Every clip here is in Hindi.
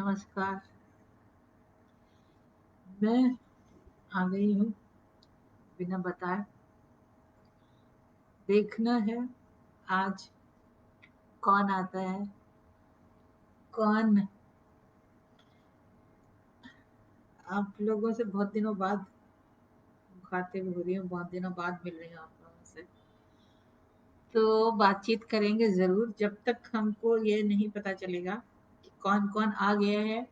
नमस्कार। मैं आ गई हूँ बिना बताए। देखना है आज कौन आता है, कौन। आप लोगों से बहुत दिनों बाद मुखातिब हो रही हूँ, बहुत दिनों बाद मिल रही हूँ आप लोगों से। तो बातचीत करेंगे ज़रूर जब तक हमको ये नहीं पता चलेगा कि कौन कौन आ गया है,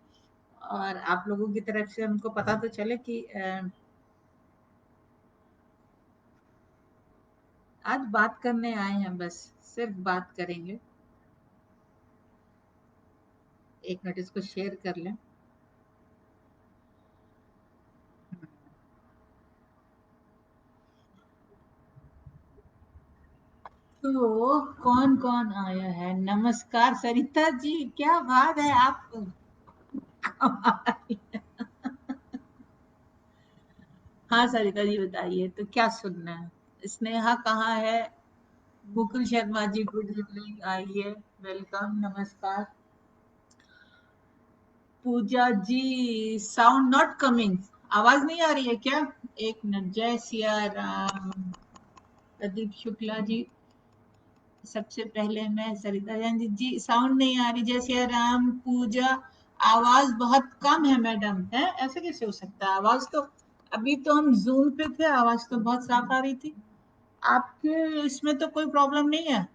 और आप लोगों की तरफ से हमको पता तो चले कि आज बात करने आए हैं, बस सिर्फ बात करेंगे। एक मिनट इसको शेयर कर लें। तो कौन कौन आया है? नमस्कार सरिता जी, क्या बात है आप। हाँ सरिता जी बताइए, तो क्या सुनना है? स्नेहा कहाँ है? मुकुल शर्मा जी गुड इवनिंग, आइए। वेलकम, नमस्कार। पूजा जी, साउंड नॉट कमिंग। आवाज नहीं आ रही है क्या? एक मिनट। जय सिया राम। प्रदीप शुक्ला जी, सबसे पहले मैं सरिता जान जी, साउंड नहीं आ रही। जय सिया राम। पूजा, आवाज बहुत कम है मैडम। है ऐसे कैसे हो सकता है? आवाज तो अभी तो हम जूम पे थे, आवाज तो बहुत साफ आ रही थी। आपके इसमें तो कोई प्रॉब्लम नहीं है?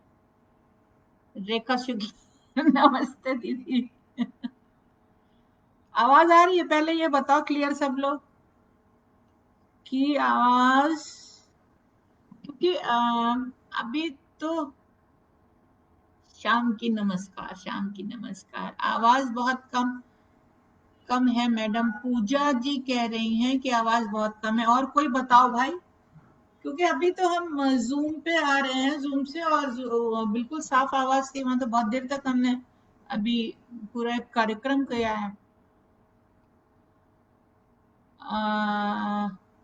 रेखा शुक्ला नमस्ते दीदी। आवाज आ रही है? पहले ये बताओ क्लियर सब लोग की आवाज, क्योंकि अभी तो शाम की नमस्कार, शाम की नमस्कार। आवाज बहुत कम कम है मैडम। पूजा जी कह रही हैं कि आवाज बहुत कम है। और कोई बताओ भाई, क्योंकि अभी तो हम जूम पे आ रहे हैं, जूम से, और बिल्कुल साफ आवाज थी। मतलब बहुत देर तक हमने अभी पूरा एक कार्यक्रम किया है।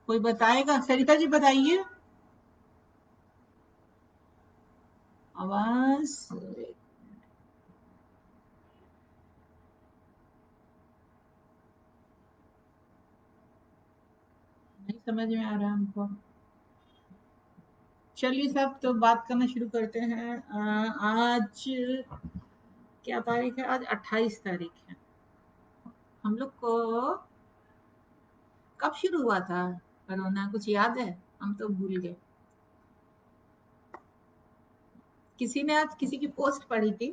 कोई बताएगा? सरिता जी बताइए आवाज। नहीं समझ में आ रहा हमको। चलिए सब तो बात करना शुरू करते हैं। आज क्या तारीख है? आज 28 तारीख है। हम लोग को कब शुरू हुआ था कोरोना? कुछ याद है? हम तो भूल गए। किसी ने आज किसी की पोस्ट पढ़ी थी,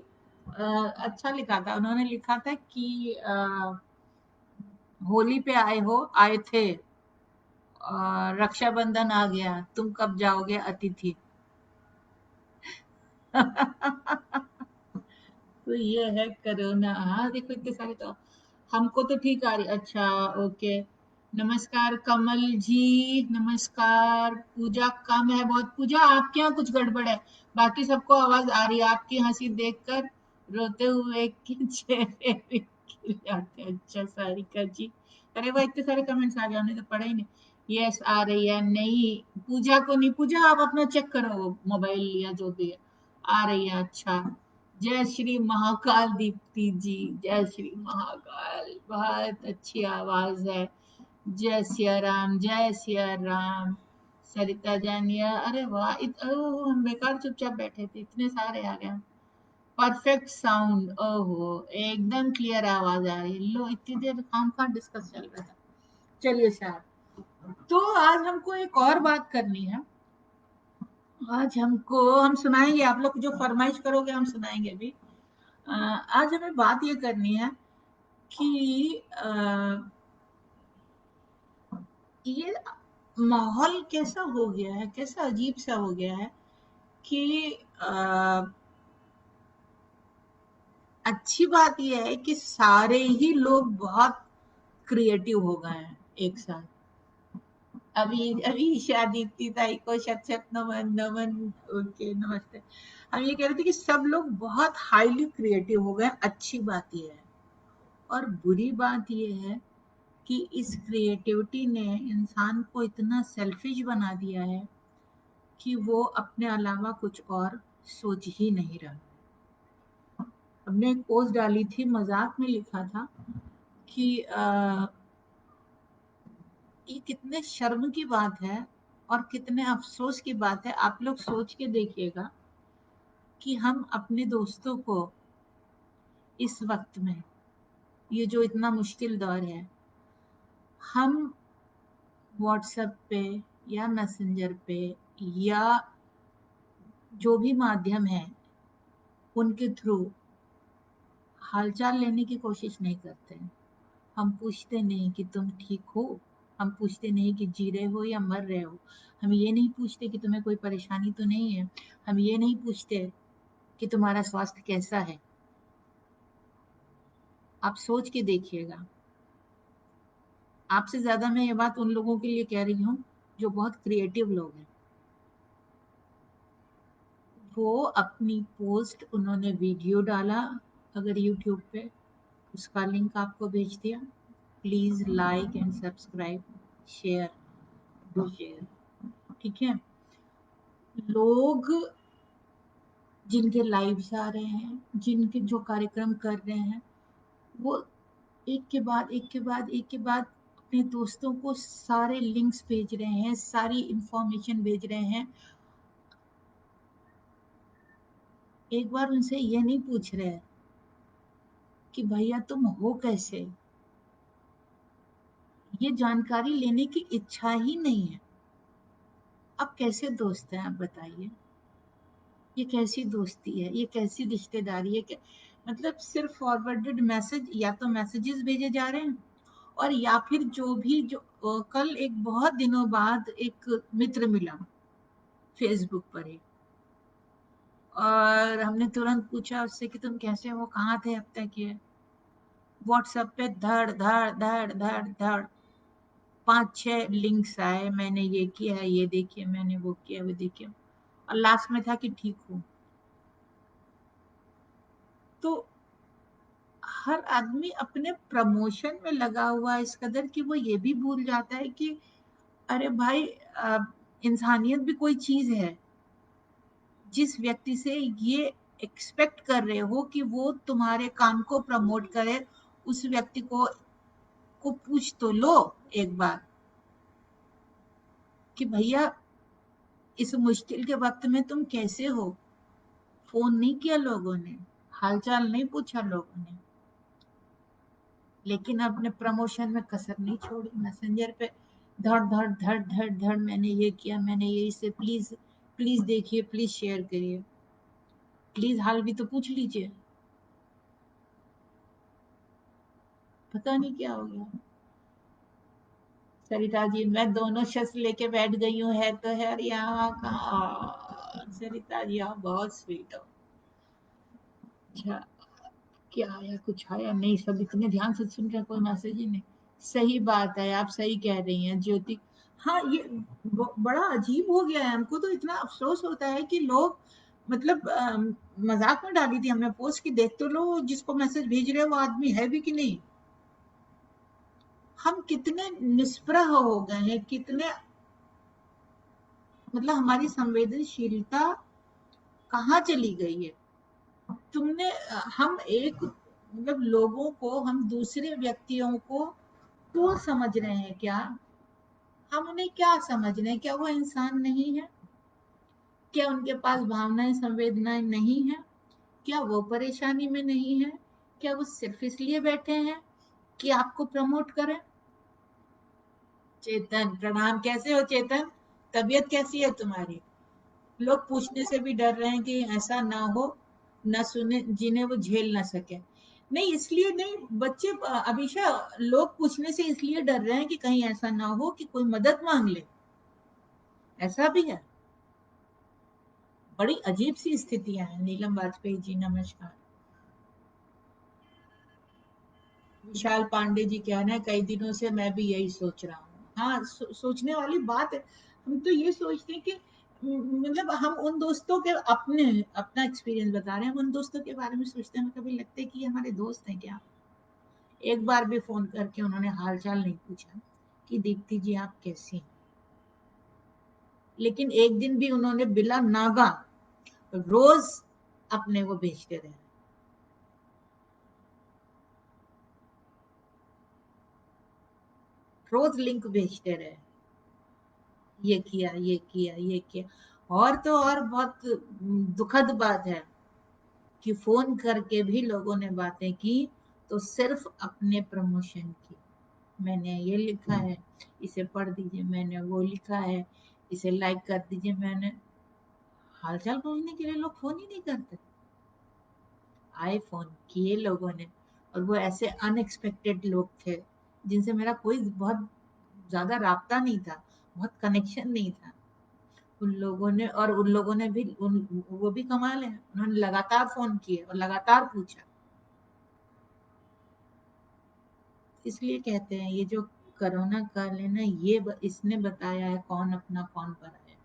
अच्छा लिखा था। उन्होंने लिखा था कि होली पे आए हो, आए थे, और रक्षाबंधन आ गया, तुम कब जाओगे अतिथि। तो ये है कोरोना। हाँ देखो इतने सारे तो हमको तो ठीक आ रही। अच्छा, ओके। नमस्कार कमल जी, नमस्कार। पूजा कम है बहुत। पूजा आपके यहाँ कुछ गड़बड़ है, बाकी सबको आवाज आ रही है। आपकी हंसी देखकर रोते हुए के चेहरे भी खिल जाते हैं। अच्छा सारिका जी, अरे वाह इतने सारे कमेंट्स आ गए, हमने तो पढ़ा ही नहीं। यस आ रही है। नहीं, पूजा को नहीं। पूजा आप अपना चेक करो मोबाइल या जो भी है। आ रही है, अच्छा। जय श्री महाकाल दीप्ति जी, जय श्री महाकाल, बहुत अच्छी आवाज है। जय सिया राम, जय सिया राम। सरिता जानिया, अरे वाह ओह, हम बेकार चुपचाप बैठे थे, इतने सारे आ गए। परफेक्ट साउंड, ओहो एकदम क्लियर आवाज आ रही है। लो इतनी देर काम का डिस्कस चल रहा था। चलिए साहब, तो आज हमको एक और बात करनी है। आज हम सुनाएंगे, आप लोग जो फरमाइश करोगे हम सुनाएंगे अभी। आज हमें बात ये करनी है कि ये माहौल कैसा हो गया है, कैसा अजीब सा हो गया है कि अच्छी बात यह है कि सारे ही लोग बहुत क्रिएटिव हो गए हैं एक साथ। अभी अभी दीप्ति ताई को शत शत नमन नमन। ओके नमस्ते। हम ये कह रहे थे कि सब लोग बहुत हाईली क्रिएटिव हो गए। अच्छी बात यह है, और बुरी बात यह है कि इस क्रिएटिविटी ने इंसान को इतना सेल्फिश बना दिया है कि वो अपने अलावा कुछ और सोच ही नहीं रहा। हमने एक पोस्ट डाली थी, मजाक में लिखा था कि ये कितने शर्म की बात है और कितने अफसोस की बात है। आप लोग सोच के देखिएगा कि हम अपने दोस्तों को इस वक्त में, ये जो इतना मुश्किल दौर है, हम व्हाट्सएप पे या मैसेंजर पे या जो भी माध्यम है उनके थ्रू हालचाल लेने की कोशिश नहीं करते हैं। हम पूछते नहीं कि तुम ठीक हो, हम पूछते नहीं कि जी रहे हो या मर रहे हो, हम ये नहीं पूछते कि तुम्हें कोई परेशानी तो नहीं है, हम ये नहीं पूछते कि तुम्हारा स्वास्थ्य कैसा है। आप सोच के देखिएगा। आपसे ज्यादा मैं ये बात उन लोगों के लिए कह रही हूँ जो बहुत क्रिएटिव लोग हैं। वो अपनी पोस्ट, उन्होंने वीडियो डाला अगर यूट्यूब पे, उसका लिंक आपको भेज दिया, please like and subscribe, share, do share, ठीक है। लोग जिनके लाइव्स आ रहे हैं, जिनके जो कार्यक्रम कर रहे हैं, वो एक के बाद एक के बाद एक के बाद अपने दोस्तों को सारे लिंक्स भेज रहे हैं, सारी इंफॉर्मेशन भेज रहे हैं। एक बार उनसे ये नहीं पूछ रहे कि भैया तुम हो कैसे, ये जानकारी लेने की इच्छा ही नहीं है। अब कैसे दोस्त हैं आप बताइए, ये कैसी दोस्ती है, ये कैसी रिश्तेदारी है? मतलब सिर्फ फॉरवर्डेड मैसेज, या तो मैसेजेस भेजे जा रहे हैं, और या फिर जो भी जो कल एक बहुत दिनों बाद एक मित्र मिला फेसबुक पर ही, और हमने तुरंत पूछा उससे कि तुम कैसे हो, कहाँ थे अब तक? ये व्हाट्सएप पे धड़ धड़ धड़ धड़ धड़ 5-6 लिंक्स आए, मैंने ये किया है, ये देखिए, मैंने वो किया, वो देखिए, और लास्ट में था कि ठीक हूँ। तो हर आदमी अपने प्रमोशन में लगा हुआ है इस कदर कि वो ये भी भूल जाता है कि अरे भाई, इंसानियत भी कोई चीज है। जिस व्यक्ति से ये एक्सपेक्ट कर रहे हो कि वो तुम्हारे काम को प्रमोट करे, उस व्यक्ति को पूछ तो लो एक बार कि भैया इस मुश्किल के वक्त में तुम कैसे हो। फोन नहीं किया लोगों ने, हालचाल नहीं पूछा लोगों ने, लेकिन अपने प्रमोशन में कसर नहीं छोड़ी। मैसेंजर पे धड़ धड़ धड़ धड़ धड़, मैंने ये किया, मैंने ये, इसे प्लीज प्लीज देखिए, प्लीज शेयर करिए, प्लीज हाल भी तो पूछ लीजिए। पता नहीं क्या हो गया। सरिता जी, मैं दोनों शख्स लेके बैठ गई हूँ, है तो है, यहाँ कहाँ। सरिता जी आप बहुत स्वीट हो। अच्छा, क्या आया? कुछ आया नहीं, सब इतने ध्यान से सुन रहे, कोई मैसेज ही नहीं। सही बात है, आप सही कह रही हैं ज्योति। हाँ, ये बड़ा अजीब हो गया है। हमको तो इतना अफसोस होता है कि लोग, मतलब मजाक में डाली थी हमने पोस्ट की, देख तो लो जिसको मैसेज भेज रहे हैं वो आदमी है भी कि नहीं। हम कितने निष्प्रह हो गए हैं, कितने, मतलब हमारी संवेदनशीलता कहाँ चली गई है। तुमने हम एक, मतलब लोगों को, हम दूसरे व्यक्तियों को तो समझ रहे हैं क्या? हम उन्हें क्या समझ रहे हैं? क्या वो इंसान नहीं है? क्या उनके पास भावनाएं, संवेदनाएं नहीं है? क्या वो परेशानी में नहीं है? क्या वो सिर्फ इसलिए बैठे हैं कि आपको प्रमोट करें? चेतन प्रणाम, कैसे हो चेतन? तबीयत कैसी है तुम्हारी? लोग पूछने से भी डर रहे हैं कि ऐसा ना हो, ना सुने जिन्हें वो झेल ना सके। नहीं, इसलिए नहीं बच्चे, अभिषा, लोग पूछने से इसलिए डर रहे हैं कि कहीं ऐसा ना हो कि कोई मदद मांग ले। ऐसा भी है। बड़ी अजीब सी स्थितियां हैं। नीलम वाजपेयी जी नमस्कार। विशाल पांडे जी कहना है, कई दिनों से मैं भी यही सोच रहा हूँ। हाँ, सोचने वाली बात है। हम तो ये सोचते हैं कि मतलब हम उन दोस्तों के, अपना एक्सपीरियंस बता रहे हैं, हम उन दोस्तों के बारे में सोचते हैं, हमें कभी लगता है कि ये हमारे दोस्त हैं क्या। एक बार भी फोन करके उन्होंने हालचाल नहीं पूछा कि दीप्ति जी आप कैसी हैं। लेकिन एक दिन भी उन्होंने बिला नागा रोज अपने वो भेजते रहे। रोज लिंक भेजते रहे, ये किया ये किया ये किया। और तो और बहुत दुखद बात है कि फोन करके भी लोगों ने बातें की तो सिर्फ अपने प्रमोशन की, मैंने ये लिखा है इसे पढ़ दीजिए, मैंने वो लिखा है इसे लाइक कर दीजिए। मैंने हालचाल पूछने के लिए लोग फोन ही नहीं करते। आए फोन किए लोगों ने, और वो ऐसे अनएक्सपेक्टेड लोग थे जिनसे मेरा कोई बहुत ज्यादा राब्ता नहीं था, बहुत कनेक्शन नहीं था। उन लोगों ने, और उन लोगों ने भी वो भी कमाल है, उन्होंने लगातार फोन किए और लगातार पूछा। इसलिए कहते हैं ये जो कोरोना काल है ना, ये इसने बताया है कौन अपना कौन पराया है,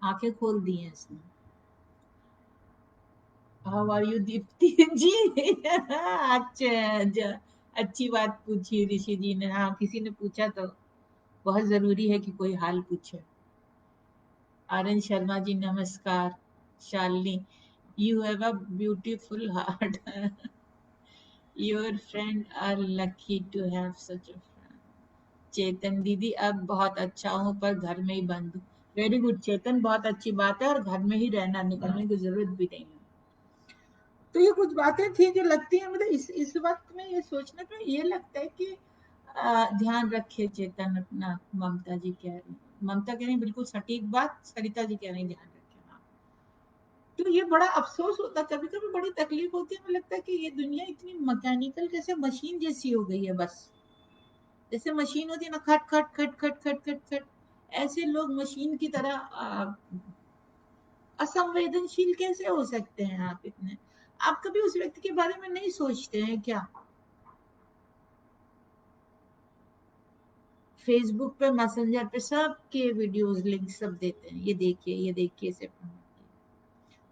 आंखें खोल दी हैं इसने। हाउ आर यू दीप्ति जी? अच्छा, अच्छी बात पूछी ऋषि जी ने। हाँ, किसी ने पूछा तो बहुत जरूरी है कि कोई हाल पूछे। आर्यन शर्मा जी नमस्कार। Shalini, you have a beautiful heart. Your friend are lucky to have such a friend. Chetan दीदी, अब बहुत अच्छा हूँ पर घर में ही बंद हूँ। वेरी गुड चेतन, बहुत अच्छी बात है, और घर में ही रहना, निकलने की जरूरत भी नहीं है। तो ये कुछ बातें थी जो लगती है, मतलब इस वक्त में ये सोचने पे ये लगता है कि ध्यान रखे चेतन अपना। ममता जी कह रही, ममता कह रही बिल्कुल सटीक बात, सरिता जी कह रही ध्यान रखे। हाँ, तो ये बड़ा अफसोस होता है, कभी कभी बड़ी तकलीफ होती है, मुझे लगता है कि ये दुनिया इतनी मैकेनिकल, कैसे मशीन जैसी हो गई है। बस जैसे मशीन होती है ना, खट खट खट खट खट खट खट, ऐसे लोग मशीन की तरह असंवेदनशील कैसे हो सकते हैं आप इतने? आप कभी उस व्यक्ति के बारे में नहीं सोचते हैं क्या? फेसबुक पे, मैसेंजर पे सबके वीडियोस लिंक सब देते हैं, ये देखिए ये देखिए, इसे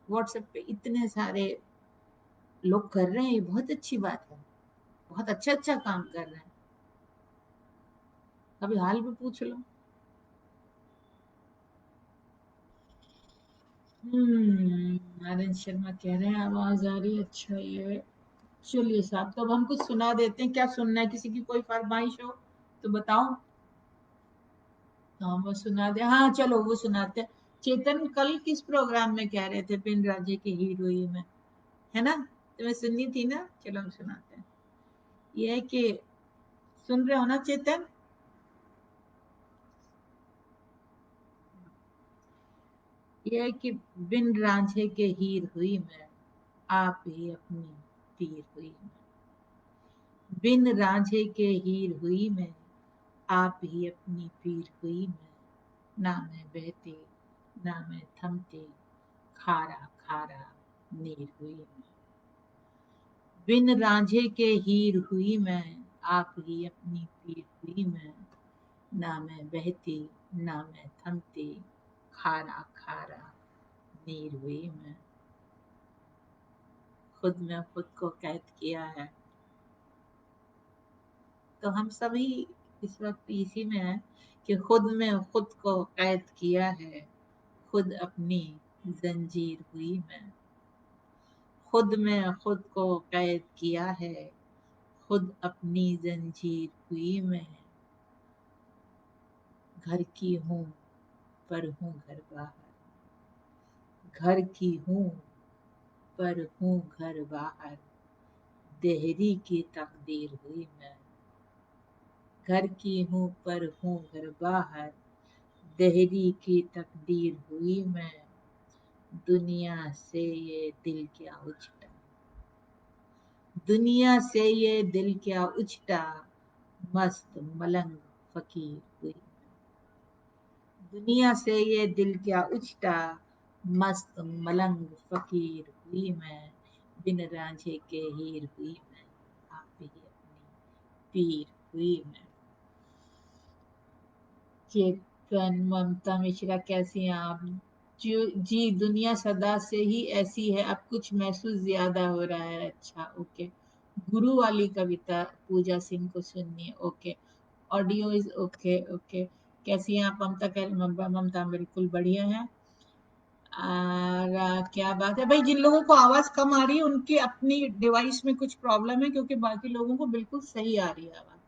व्हाट्सएप पे इतने सारे लोग कर रहे हैं, ये बहुत अच्छी बात है, बहुत अच्छा अच्छा काम कर रहे हैं। कभी हाल भी पूछ लो। आनंद शर्मा कह रहे हैं आवाज आ रही है, अच्छा ये। चलिए साहब, तो अब हम कुछ सुना देते हैं, क्या सुनना है? किसी की कोई फरमाइश हो तो बताओ। हाँ, वो सुना दे, हाँ चलो वो सुनाते हैं। चेतन, कल किस प्रोग्राम में कह रहे थे पिन राजे की हीरोइन में, है ना? तुम्हें सुननी थी ना, चलो हम सुनाते हैं। ये है कि, सुन रहे हो ना चेतन? ये है कि, बिन रांझे के हीर हुई मैं, आप ही अपनी पीर हुई मैं। बिन रांझे के हीर हुई मैं, आप ही अपनी पीर हुई मैं। ना मैं बहती, ना मैं थमती, खारा खारा नीर हुई मैं। बिन रांझे के हीर हुई मैं, आप ही अपनी पीर हुई मैं। ना मैं बहती, ना मैं थमती, खारा खारा नीर हुई मैं। खुद में खुद को कैद किया है। तो हम सभी इस वक्त इसी में है कि खुद में खुद को कैद किया है, खुद अपनी जंजीर हुई मैं। खुद में खुद को कैद किया है, खुद अपनी जंजीर हुई मैं। घर की हूँ पर हूँ घर बाहर, घर की हूँ पर हूँ घर बाहर, देहरी की तकदीर हुई मैं। घर की हूँ पर हूँ घर बाहर, देहरी की तकदीर हुई मैं। दुनिया से ये दिल क्या उछटा, दुनिया से ये दिल क्या उछटा, मस्त मलंग फकीर हुई। दुनिया से ये दिल क्या उछटा, मस्त मलंग फकीर हुई मैं। बिन रांझे के हीर हुई मैं, आप ही अपनी पीर हुई मैं। चेतन, ममता मिश्रा, कैसी हैं आप? जी, दुनिया सदा से ही ऐसी है, अब कुछ महसूस ज्यादा हो रहा है। अच्छा, ओके। गुरु वाली कविता पूजा सिंह को सुननी है, okay. Audio is okay, okay. कैसी हैं आप ममता? ममता बिल्कुल बढ़िया है। और क्या बात है भाई, जिन लोगों को आवाज कम आ रही है उनकी अपनी डिवाइस में कुछ प्रॉब्लम है, क्योंकि बाकी लोगों को बिल्कुल सही आ रही है आवाज।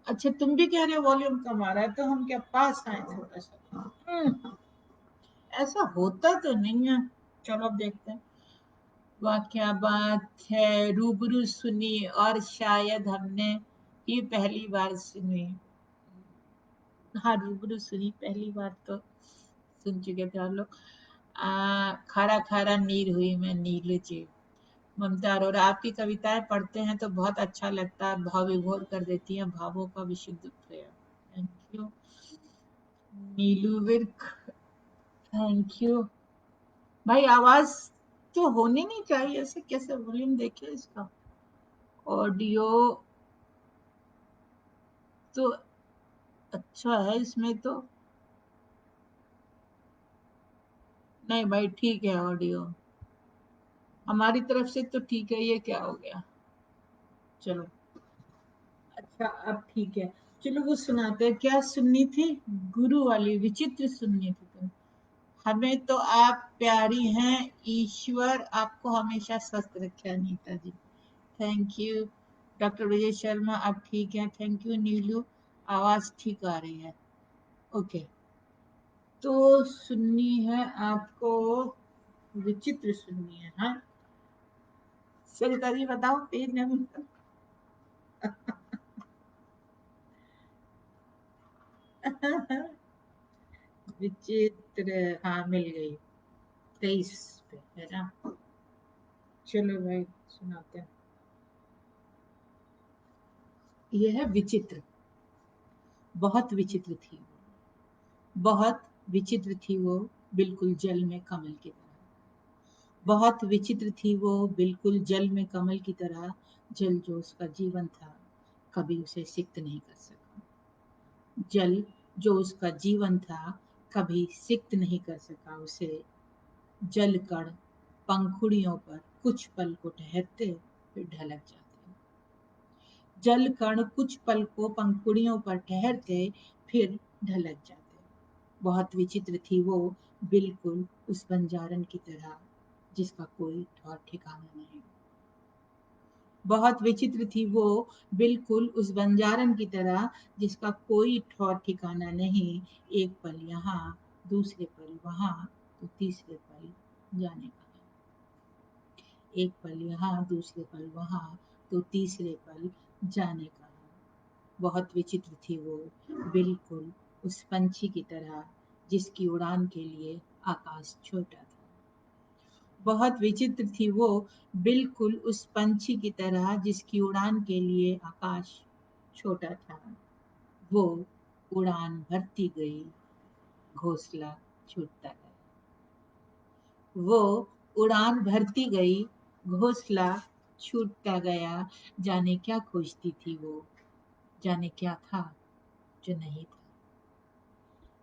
अच्छा तुम भी कह रहे हो वॉल्यूम कम आ रहा है, तो हम क्या पास आए थोड़ा सा? ऐसा होता तो नहीं है। चलो अब देखते हैं। वाह क्या बात है, रूबरू सुनी और शायद हमने ये पहली बार सुनी। हाँ रूबरू सुनी पहली बार तो सुन चुके थे आप लोग। खारा खारा नीर हुई मैं नीलू जी। ममता अरोरा, आपकी कविताएं पढ़ते हैं तो बहुत अच्छा लगता है, भाव विभोर कर देती हैं, भावों का विशुद्ध प्रेम। Thank you Neelu Virk, thank you. भाई आवाज तो होनी नहीं चाहिए ऐसे, कैसे वॉल्यूम देखिए इसका। ऑडियो तो अच्छा है इसमें तो। नहीं भाई ठीक है ऑडियो, हमारी तरफ से तो ठीक है। ये क्या हो गया? चलो अच्छा अब ठीक है। चलो वो सुनाते हैं। क्या सुननी थी? गुरु वाली विचित्र सुननी थी तुम। हमें तो आप प्यारी हैं, ईश्वर आपको हमेशा स्वस्थ रखे अनीता जी। Thank you doctor Vijay Sharma, अब ठीक है। थैंक यू नीलू, आवाज ठीक आ रही है। ओके तो सुननी है आपको, विचित्र सुननी है। हाँ सरिता जी बताओ, पेज नंबर। विचित्र, हाँ मिल गई, 23 पे है ना। चलो भाई सुनाते हैं। यह है विचित्र। बहुत विचित्र थी वो, बहुत विचित्र थी वो, बिल्कुल जल में कमल की तरह। बहुत विचित्र थी वो, बिल्कुल जल में कमल की तरह। जल जो उसका जीवन था, कभी उसे सिक्त नहीं कर सका। जल जो उसका जीवन था, कभी सिक्त नहीं कर सका उसे। जल कण पंखुड़ियों पर कुछ पल को ठहरते, फिर ढलक जाते। जल कण कुछ पल को पंखुड़ियों पर ठहरते, फिर ढलक जाते। बहुत विचित्र थी वो, बिल्कुल उस बंजारन की तरह जिसका कोई ठौर ठिकाना नहीं। बहुत विचित्र थी वो, बिल्कुल उस बंजारन की तरह जिसका कोई ठौर ठिकाना नहीं। एक पल यहाँ, दूसरे पल वहाँ, तो तीसरे पल जाने कहाँ। एक पल यहाँ, दूसरे पल वहाँ, तो तीसरे पल जाने कहाँ। बहुत विचित्र थी वो, बिल्कुल उस पंछी की तरह जिसकी उड़ान के लिए आकाश छोटा था। बहुत विचित्र थी वो, बिल्कुल उस पंछी की तरह जिसकी उड़ान के लिए आकाश छोटा था। वो उड़ान भरती गई, घोंसला छूटता गया। वो उड़ान भरती गई, घोंसला छूटता गया। जाने क्या खोजती थी वो, जाने क्या था जो नहीं था।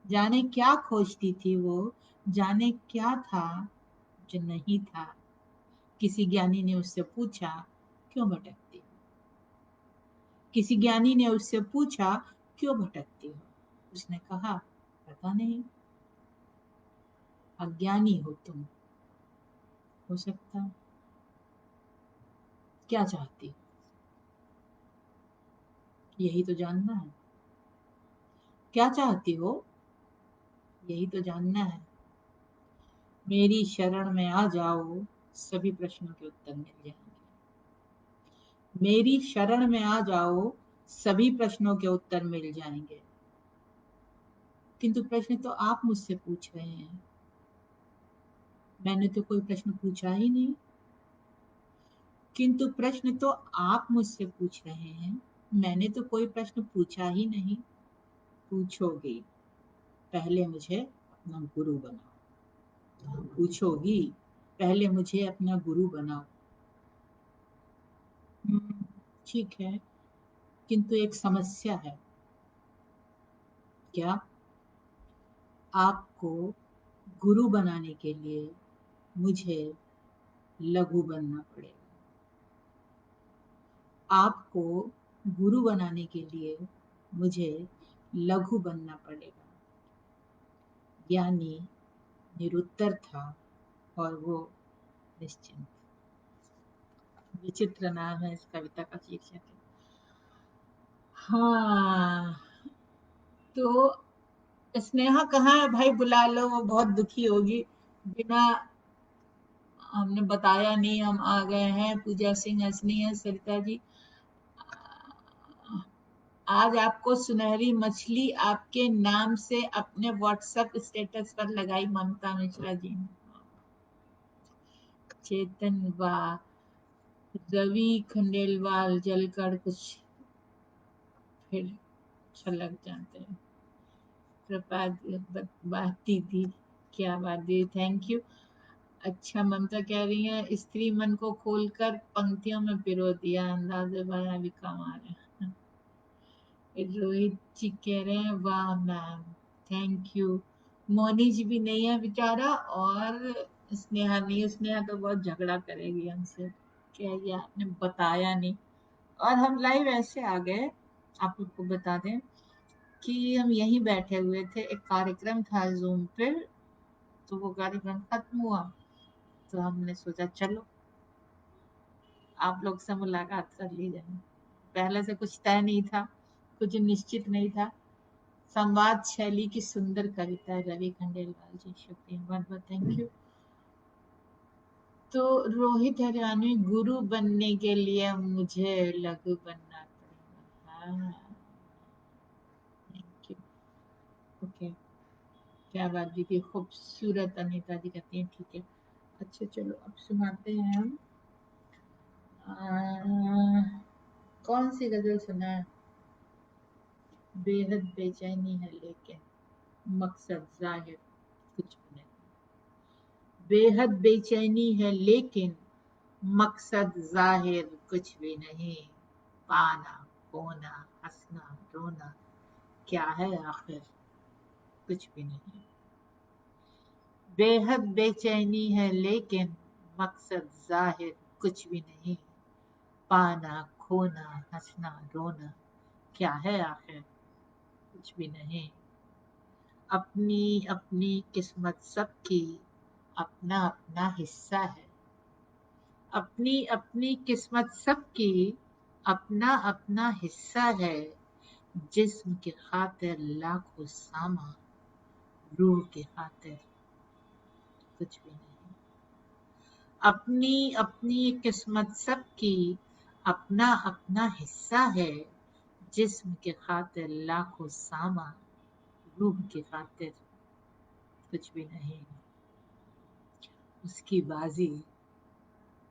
जाने क्या खोजती थी वो, जाने क्या था जो नहीं था। किसी ज्ञानी ने उससे पूछा, क्यों भटकती हो? किसी ज्ञानी ने उससे पूछा, क्यों भटकती हो? उसने कहा, पता नहीं, अज्ञानी हो तुम। हो सकता है। क्या चाहती हो? यही तो जानना है। क्या चाहती हो? यही तो जानना है। मेरी शरण में आ जाओ, सभी प्रश्नों के उत्तर मिल जाएंगे। मेरी शरण में आ जाओ, सभी प्रश्नों के उत्तर मिल जाएंगे। किंतु प्रश्न तो आप मुझसे पूछ रहे हैं, मैंने तो कोई प्रश्न पूछा ही नहीं। किंतु प्रश्न तो आप मुझसे पूछ रहे हैं, मैंने तो कोई प्रश्न पूछा ही नहीं। पूछोगी, पहले मुझे अपना गुरु बनाओ। पूछोगी, पहले मुझे अपना गुरु बनाओ। हम्म, ठीक है, किंतु एक समस्या है। क्या? आपको गुरु बनाने के लिए मुझे लघु बनना पड़ेगा। आपको गुरु बनाने के लिए मुझे लघु बनना पड़ेगा। ज्ञानी निरुत्तर था और वो निश्चिंत। विचित्र नाम है इस कविता का शीर्षक है। हाँ, तो स्नेहा कहाँ है भाई, बुला लो, वो बहुत दुखी होगी। बिना हमने बताया नहीं हम आ गए हैं। पूजा सिंह हंसनी है, सरिता जी। आज आपको सुनहरी मछली आपके नाम से अपने व्हाट्सएप स्टेटस पर लगाई ममता मिश्रा जी ने। चेतन वाह, रवि खंडेलवाल जलकर कुछ फिर छलक जाते हैं। कृपा बाती दी, क्या बात दी, थैंक यू। अच्छा, ममता कह रही है स्त्री मन को खोलकर पंक्तियों में पिरो दिया, अंदाज़े बयां भी कमाल है। रोहित जी कह रहे हैं वाह मैम, थैंक यू। मोनी जी भी नहीं है बेचारा, और स्नेहा नहीं, स्नेहा तो बहुत झगड़ा करेगी हमसे, कहेगी आपने बताया नहीं। और हम लाइव ऐसे आ गए, आप लोग को बता दें कि हम यहीं बैठे हुए थे, एक कार्यक्रम था जूम पे, तो वो कार्यक्रम खत्म हुआ, तो हमने सोचा चलो आप लोग से मुलाकात कर ली जाए। पहले से कुछ तय नहीं था, कुछ निश्चित नहीं था। संवाद शैली की सुंदर कविता, रवि खंडेलवाल जी, शुक्रिया, बहुत बहुत थैंक यू। तो रोहित हरियाणवी, गुरु बनने के लिए मुझे लघु बनना पड़ेगा। हाँ, थैंक यू। ओके, क्या बात दीदी, खूबसूरत। अनीता जी कहती हैं ठीक है। अच्छा चलो अब सुनाते हैं हम। कौन सी गजल सुना है? बेहद बेचैनी है लेकिन मकसद जाहिर कुछ भी नहीं। बेहद बेचैनी है लेकिन मकसद जाहिर कुछ भी नहीं। पाना, खोना, हंसना, रोना, क्या है आखिर? कुछ भी नहीं। बेहद बेचैनी है लेकिन मकसद जाहिर कुछ भी नहीं। पाना, खोना, हंसना, रोना, क्या है आखिर? कुछ भी नहीं। अपनी अपनी किस्मत सबकी, अपना अपना हिस्सा है। अपनी अपनी किस्मत सबकी, अपना अपना हिस्सा है। जिस्म की खातिर लाखों सामा, रूह की खातिर कुछ भी नहीं। अपनी अपनी किस्मत सबकी, अपना अपना हिस्सा है। जिस्म की खातिर लाखों सामा, रूह की खातिर कुछ भी नहीं। उसकी बाजी,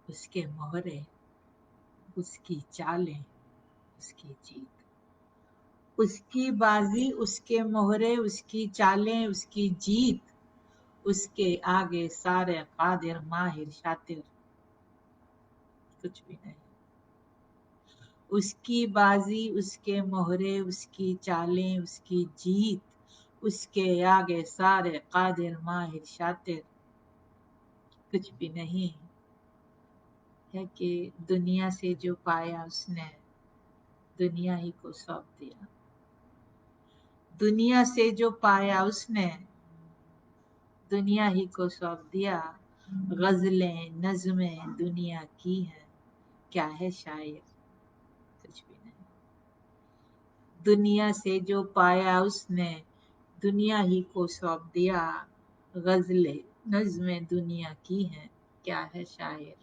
उसके मोहरे, उसकी चालें, उसकी जीत। उसकी बाजी, उसके मोहरे, उसकी चालें, उसकी जीत। उसके आगे सारे कादिर माहिर शातिर कुछ भी नहीं। उसकी बाजी, उसके मोहरे, उसकी चालें, उसकी जीत। उसके आगे सारे कादिर माहिर शातिर कुछ भी नहीं। है कि दुनिया से जो पाया उसने दुनिया ही को सौंप दिया। दुनिया से जो पाया उसने दुनिया ही को सौंप दिया। गजलें नज़्में दुनिया की हैं, क्या है शायर? कुछ भी नहीं। दुनिया से जो पाया उसने दुनिया ही को सौंप दिया। गजलें नज़्में दुनिया की हैं, क्या है शायर?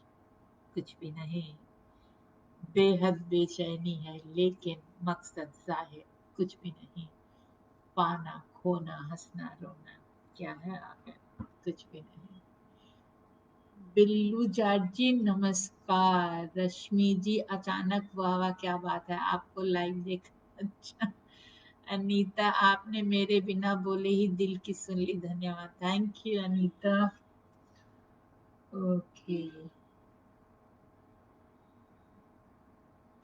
कुछ भी नहीं। बेहद बेचैनी है लेकिन मकसद जाहिर कुछ भी नहीं। पाना, खोना, हंसना, रोना, क्या है आखिर? कुछ भी नहीं। बिल्लू जाट जी नमस्कार। रश्मि जी अचानक, वाह वाह क्या बात है, आपको लाइव देख। अच्छा। अनीता, आपने मेरे बिना बोले ही दिल की सुन ली, धन्यवाद, थैंक यू अनीता। ओके,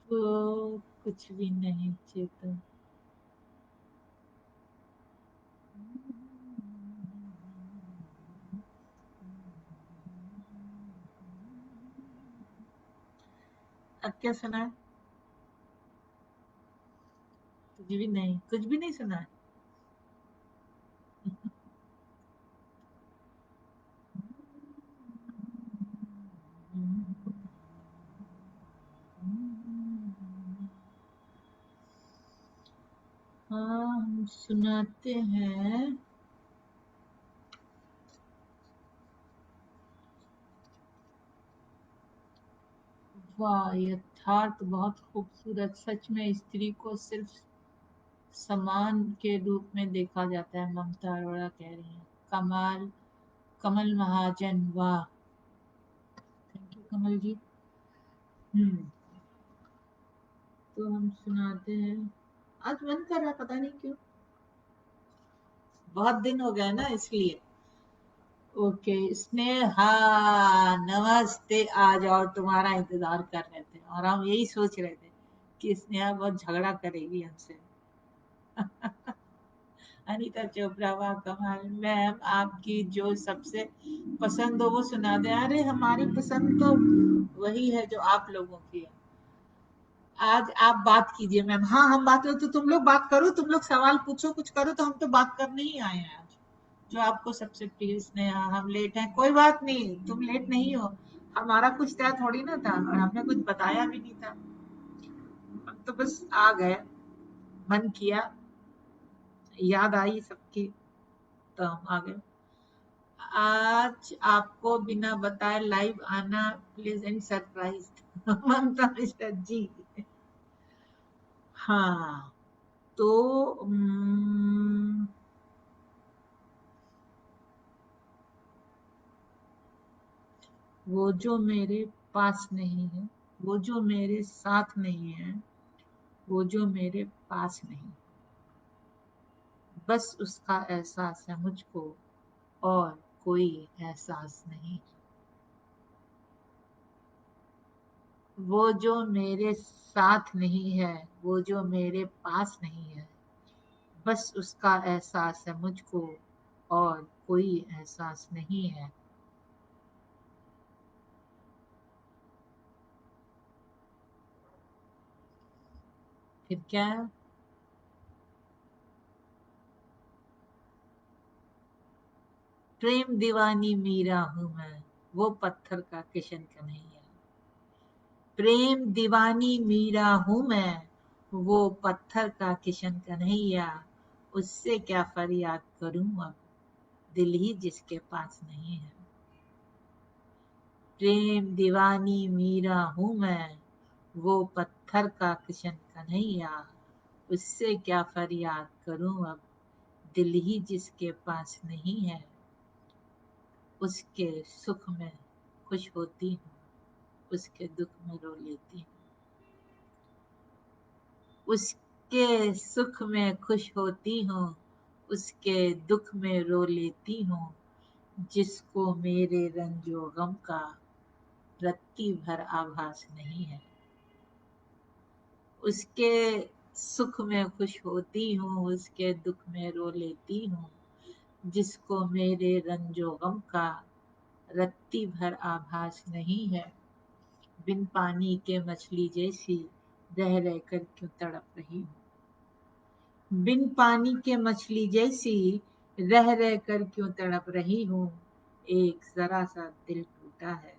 तो कुछ भी नहीं चेतन। अब क्या सुना है? कुछ भी नहीं, कुछ भी नहीं सुना है। सुनाते हैं। वाह, यथार्थ बहुत खूबसूरत। सच में स्त्री को सिर्फ समान के रूप में देखा जाता है, ममता अरोड़ा कह रही हैं। कमाल, कमल महाजन, वाह, थैंक यू कमल जी। तो हम सुनाते हैं। आज मन कर रहा, पता नहीं क्यों, बहुत दिन हो गए ना इसलिए। ओके, स्नेहा नमस्ते। आज और तुम्हारा इंतजार कर रहे थे और हम यही सोच रहे थे कि स्नेहा बहुत झगड़ा करेगी हमसे। अनीता चोपड़ा, वाह कमाल। मैम, आपकी जो सबसे पसंद हो वो सुना दे। अरे हमारी पसंद तो वही है जो आप लोगों की है। आज आप बात कीजिए मैम। हाँ, हम बात करो तो तुम लोग बात करो, तुम लोग सवाल पूछो, कुछ करो, तो हम तो बात करने ही आए हैं आज। जो आपको सबसे प्रिय स्नेहा, हम लेट हैं, कोई बात नहीं, तुम लेट नहीं हो। हमारा कुछ तय थोड़ी ना था और हमने कुछ बताया भी नहीं था। हम तो बस आ गए, मन किया, याद आई सबकी, तो हम आ गए। आज आपको बिना बताए लाइव आना प्लेजेंट सरप्राइज। ममता मिस्टर जी। हाँ, तो वो जो मेरे पास नहीं है, वो जो मेरे साथ नहीं है, वो जो मेरे पास नहीं, बस उसका एहसास है मुझको और कोई एहसास नहीं। वो जो मेरे साथ नहीं है, वो जो मेरे पास नहीं है, बस उसका एहसास है मुझको और कोई एहसास नहीं है। फिर क्या है? प्रेम दीवानी मीरा हूं मैं, वो पत्थर का किशन कन्हैया। प्रेम दीवानी मीरा हूं मैं, वो पत्थर का किशन कन्हैया। उससे क्या फरियाद करूं अब, दिल ही जिसके पास नहीं है। प्रेम दीवानी मीरा हूं मैं, वो पत्थर का किशन कन्हैया। उससे क्या फरियाद करूं अब, दिल ही जिसके पास नहीं है। उसके सुख में खुश होती हूँ, उसके दुख में रो लेती हूँ। उसके सुख में खुश होती हूँ, उसके दुख में रो लेती हूँ। जिसको मेरे रंजो गम का रत्ती भर आभास नहीं है। उसके सुख में खुश होती हूँ, उसके दुख में रो लेती हूँ। जिसको मेरे रंजो गम का रत्ती भर आभास नहीं है। बिन पानी के मछली जैसी रह रह कर क्यों तड़प रही हूँ। बिन पानी के मछली जैसी रह रह कर क्यों तड़प रही हूँ। एक जरा सा दिल टूटा है,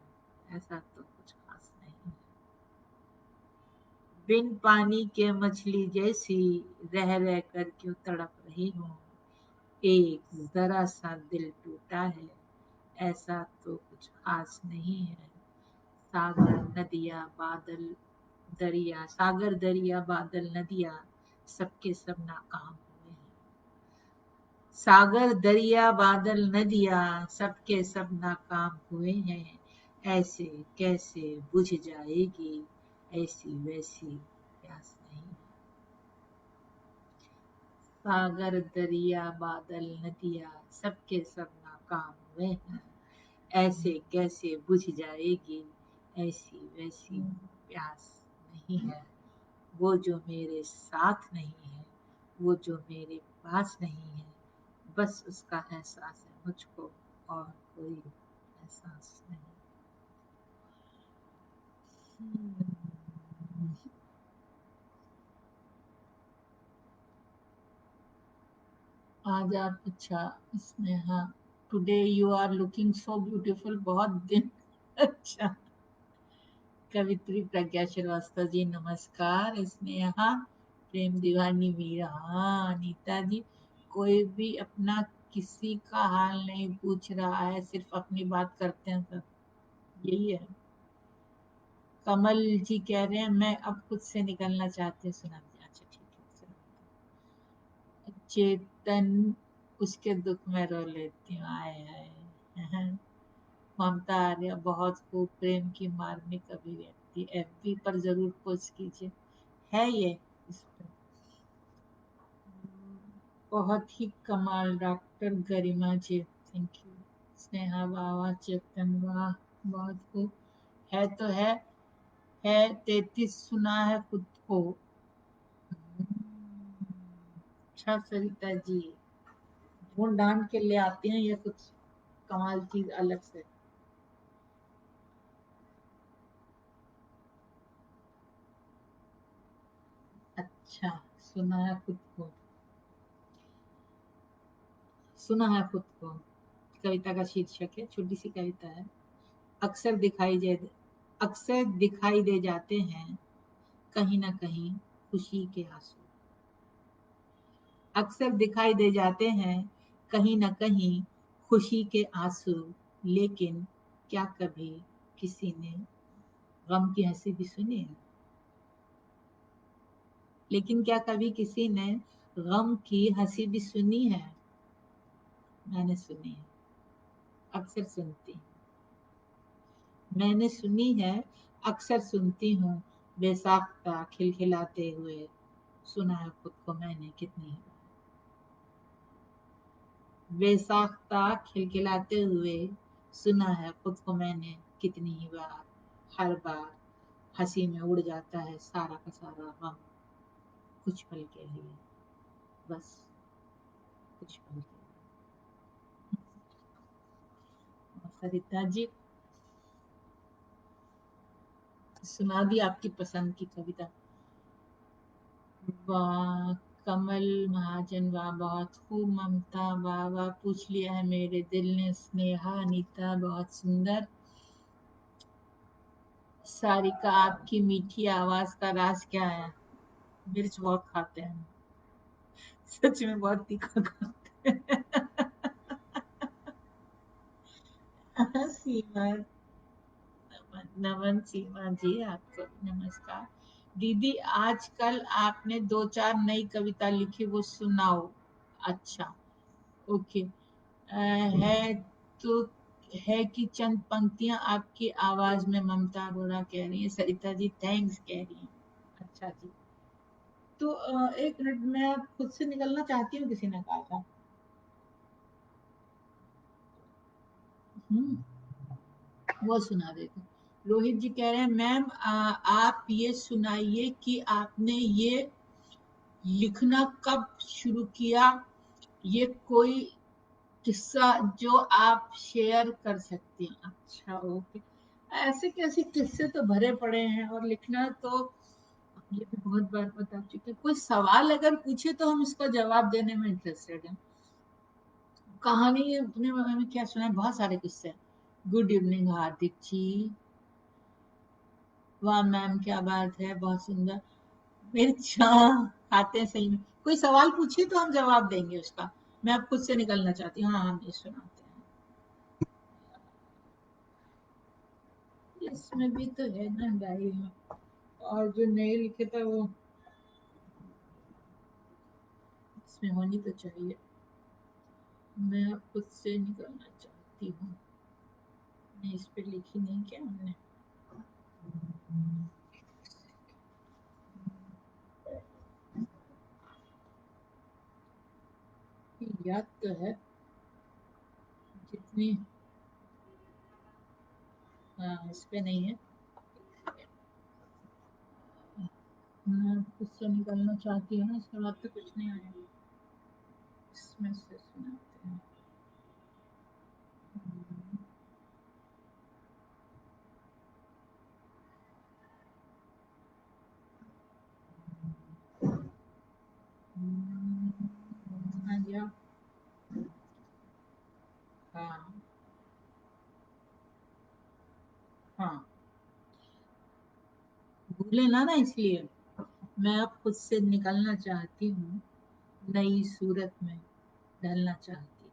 ऐसा तो कुछ खास नहीं है। बिन पानी के मछली जैसी रह रह कर क्यों तड़प रही हूँ। एक जरा सा दिल टूटा है, ऐसा तो कुछ खास नहीं है। सागर नदिया बादल दरिया, सागर दरिया बादल नदिया सबके सब नाकाम हुए हैं। सागर दरिया बादल नदिया सबके सब नाकाम हुए हैं। ऐसे कैसे बुझ जाएगी ऐसी वैसी प्यास नहीं। सागर दरिया बादल नदिया सबके सब नाकाम हुए हैं। ऐसे कैसे बुझ जाएगी ऐसी वैसी प्यास नहीं है। वो जो मेरे साथ नहीं है, वो जो मेरे पास नहीं है, बस उसका एहसास है मुझको और कोई एहसास नहीं। आज आप, अच्छा, Sneha, today you are looking so beautiful, बहुत दिन। अच्छा, कवित्री प्रज्ञा श्रीवास्तव जी नमस्कार। स्नेहा, प्रेम दीवानी मीरा। हाँ नीता जी, कोई भी अपना किसी का हाल नहीं पूछ रहा है, सिर्फ अपनी बात करते हैं सब, यही है। कमल जी कह रहे हैं मैं अब खुद से निकलना चाहती हूँ, सुना दिया। अच्छा ठीक है, सुना दिया। चेतन, उसके दुख में रो लेती हूँ, आए हाय। ममता आर्य, बहुत खूब, प्रेम की मार्मिक अभिव्यक्ति, एफबी पर जरूर पोस्ट कीजिए। है ये इस पे। बहुत ही कमाल doctor Garima ji, thank you. Sneha Baba, Chetan वाह, बहुत खूब। है तो है 33 सुना है खुद को। अच्छा सरिता जी, ढूंढ ढांड के ले आती हैं ये कुछ कमाल चीज अलग से। अच्छा, सुना है खुद को, सुना है खुद को। कविता का शीर्षक है, छोटी सी कविता है। अक्सर दिखाई दे अक्सर दिखाई दे जाते हैं कहीं ना कहीं खुशी के आंसू। अक्सर दिखाई दे जाते हैं कहीं ना कहीं खुशी के आंसू, लेकिन क्या कभी किसी ने गम की हंसी भी सुनी है? लेकिन क्या कभी किसी ने गम की हंसी भी सुनी है? मैंने सुनी है, अक्सर सुनती हूँ। मैंने सुनी है, अक्सर सुनती हूँ, बेसाख्ता खिलखिलाते हुए। सुना है खुद को मैंने कितनी बार, बेसाख्ता खिलखिलाते हुए। सुना है खुद को मैंने कितनी ही बार, हर बार हंसी में उड़ जाता है सारा का सारा गम, कुछ पल के लिए, बस कुछ पल के लिए। और सरिता जी, सुना दी आपकी पसंद की कविता। वाह, कमल महाजन वाह, बहुत खूब। ममता वाह वाह, पूछ लिया है मेरे दिल ने। स्नेहा, अनीता बहुत सुंदर। सारिका, आपकी मीठी आवाज का राज क्या है? मिर्च बहुत खाते हैं, सच में बहुत तीखा खाते हैं। सीमा, नमन सीमा जी, आपको नमस्कार। दीदी, आजकल आपने दो चार नई कविता लिखी, वो सुनाओ। अच्छा, ओके। है तो, है कि चंद पंक्तियां आपकी आवाज में। ममता अरोड़ा कह रही है, सरिता जी थैंक्स कह रही हैं। अच्छा जी, तो एक मिनट, मैं खुद से निकलना चाहती हूँ, किसी ने कहा था। हम्म, वो सुना देते हैं। रोहित जी कह रहे हैं मैम, आप ये सुनाइए कि आपने ये लिखना कब शुरू किया, ये कोई किस्सा जो आप शेयर कर सकती हैं? अच्छा ओके। ऐसे कैसे किस्से तो भरे पड़े हैं, और लिखना तो ये भी बहुत बार बता चुके हैं। कोई सवाल अगर पूछे तो हम इसका जवाब देने में इंटरेस्टेड हैं। कहानी अपने बारे में क्या सुना है, बहुत सारे किस्से हैं। गुड इवनिंग हार्दिक जी, वाह मैम क्या बात है, बहुत सुंदर। मिर्च, हाँ खाते हैं सही में। कोई सवाल पूछिए तो हम जवाब देंगे उसका। मैं अब खुद से निकलना चाहती हूँ। हाँ, हम ये सुनाते हैं। इसमें भी तो है ना डायरी में, और जो नए लिखे था वो इसमें होनी तो चाहिए। मैं अब खुद से निकलना चाहती हूँ। नहीं, इस पे लिखी नहीं क्या हमने? याद तो है जितनी। हाँ, इस पे नहीं है। मैं खुद से निकलना चाहती हूँ, इसके बाद तो कुछ नहीं आएगा। इसमें से सुनाते हैं। हाँ जी, हाँ हाँ, भूले ना ना इसलिए। मैं अब खुद से निकलना चाहती हूँ, नई सूरत में ढलना चाहती हूँ।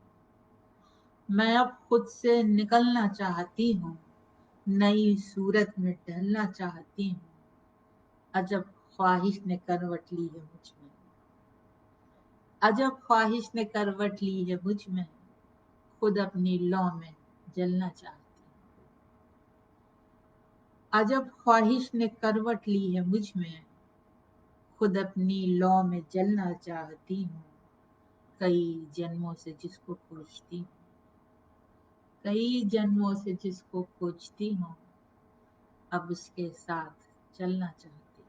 मैं अब खुद से निकलना चाहती हूँ, नई सूरत में ढलना चाहती हूँ। अजब ख्वाहिश ने करवट ली है मुझ में, अजब ख्वाहिश ने करवट ली है मुझ में, खुद अपनी लौ में जलना चाहती हूँ। अजब ख्वाहिश ने करवट ली है मुझ में, खुद अपनी लौ में जलना चाहती हूँ। कई जन्मों से जिसको खोजती हूँ, कई जन्मों से जिसको खोजती हूँ, अब उसके साथ चलना चाहती हूँ।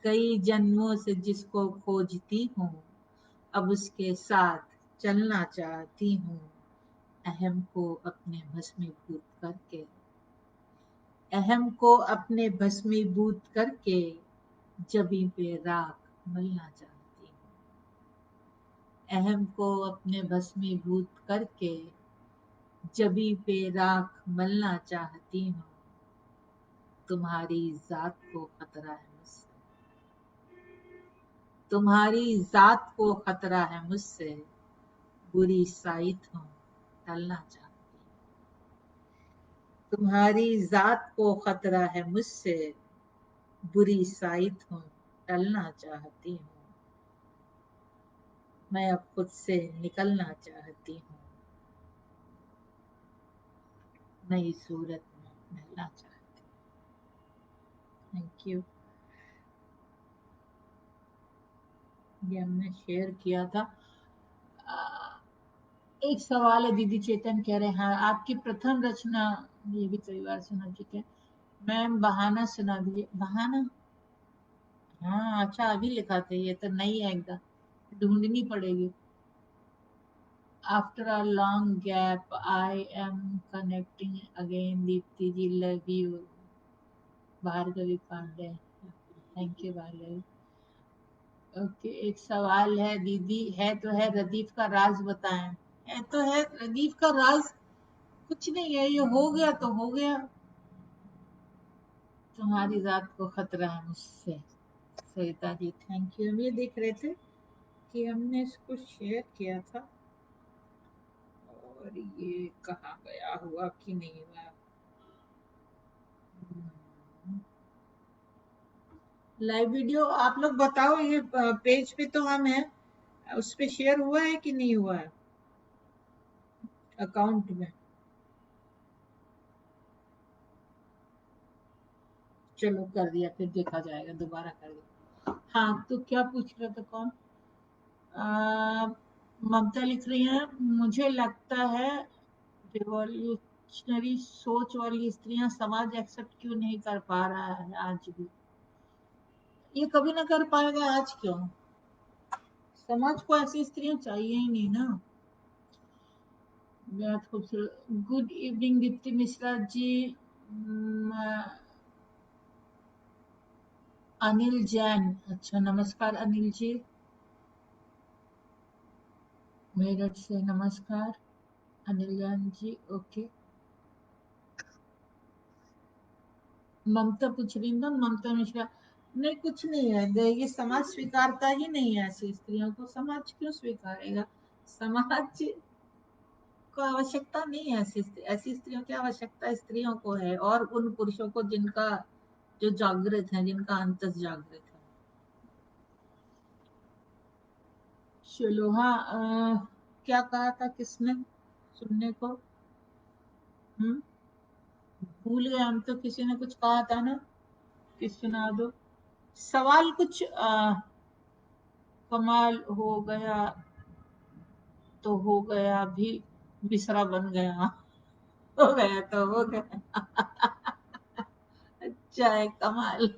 कई जन्मों से जिसको खोजती हूँ, अब उसके साथ चलना चाहती हूँ। अहम को अपने भस्मीभूत करके, अहम को अपने भस्मीभूत करके, जबी पे राख मलना चाहती हूँ। अहम को अपने भस्मीभूत करके, जबी पे राख मलना चाहती हूँ। तुम्हारी जात को खतरा है मुझसे, तुम्हारी जात को खतरा है मुझसे, बुरी साइत हूँ टलना चाहती हूँ। तुम्हारी जात को खतरा है मुझसे, बुरी साइत हूँ टलना चाहती हूँ। मैं अब खुद से निकलना चाहती हूँ, नई सूरत में ढलना चाहती हूँ। Thank you. ये हमने शेयर किया था। एक सवाल है, दीदी चेतन कह रहे हैं, हाँ आपकी प्रथम रचना, ये भी कई बार सुना चुके हैं मैम, बहाना सुना दीजिए। बहाना, हाँ अच्छा अभी लिखा था, ये तो नई है एकदम, ढूंढनी पड़ेगी। After a long gap I am connecting again, Deepti ji love you, Bhargavi Pandey, thank you Bhargavi. Okay, एक सवाल है दीदी, है तो है रदीफ का राज बताएं। है तो है रदीफ का राज, कुछ नहीं है, ये हो गया तो हो गया। तुम्हारी जात को खतरा है मुझसे, सरिता जी थैंक यू। हम ये देख रहे थे कि हमने इसको शेयर किया था और ये कहाँ गया, हुआ कि नहीं हुआ। लाइव वीडियो आप लोग बताओ, ये पेज पे तो हम हैं, उस पे शेयर हुआ है कि नहीं हुआ है अकाउंट में। चलो कर दिया, फिर देखा जाएगा, दोबारा कर दिया। हाँ तो क्या पूछ रहा था, कौन? ममता लिख रही है, मुझे लगता है रिवॉल्यूशनरी सोच वाली स्त्रियां समाज एक्सेप्ट क्यों नहीं कर पा रहा है आज भी। ये कभी ना कर पाएगा, आज क्यों? समाज को ऐसी स्त्रियां चाहिए ही नहीं ना। बहुत खूबसूरत। Good evening Deepti Mishra ji. अनिल जैन, अच्छा नमस्कार अनिल जी, मेरठ से नमस्कार अनिल जैन जी। ओके, ममता पूछ रही ना, ममता मिश्रा, नहीं कुछ नहीं है, ये समाज स्वीकारता ही नहीं है ऐसी स्त्रियों को, समाज क्यों स्वीकारेगा? समाज को आवश्यकता नहीं है ऐसी स्त्रियों की आवश्यकता स्त्रियों को है, और उन पुरुषों को जिनका, जो जागृत है, जिनका अंतस जागृत है। चलो हाँ, क्या कहा था किसने सुनने को? भूल गए हम तो, किसी ने कुछ कहा था ना, कि सुना दो सवाल कुछ। कमाल हो गया तो हो गया भी, बिसरा बन गया, हो गया तो हो गया। अच्छा है, कमाल।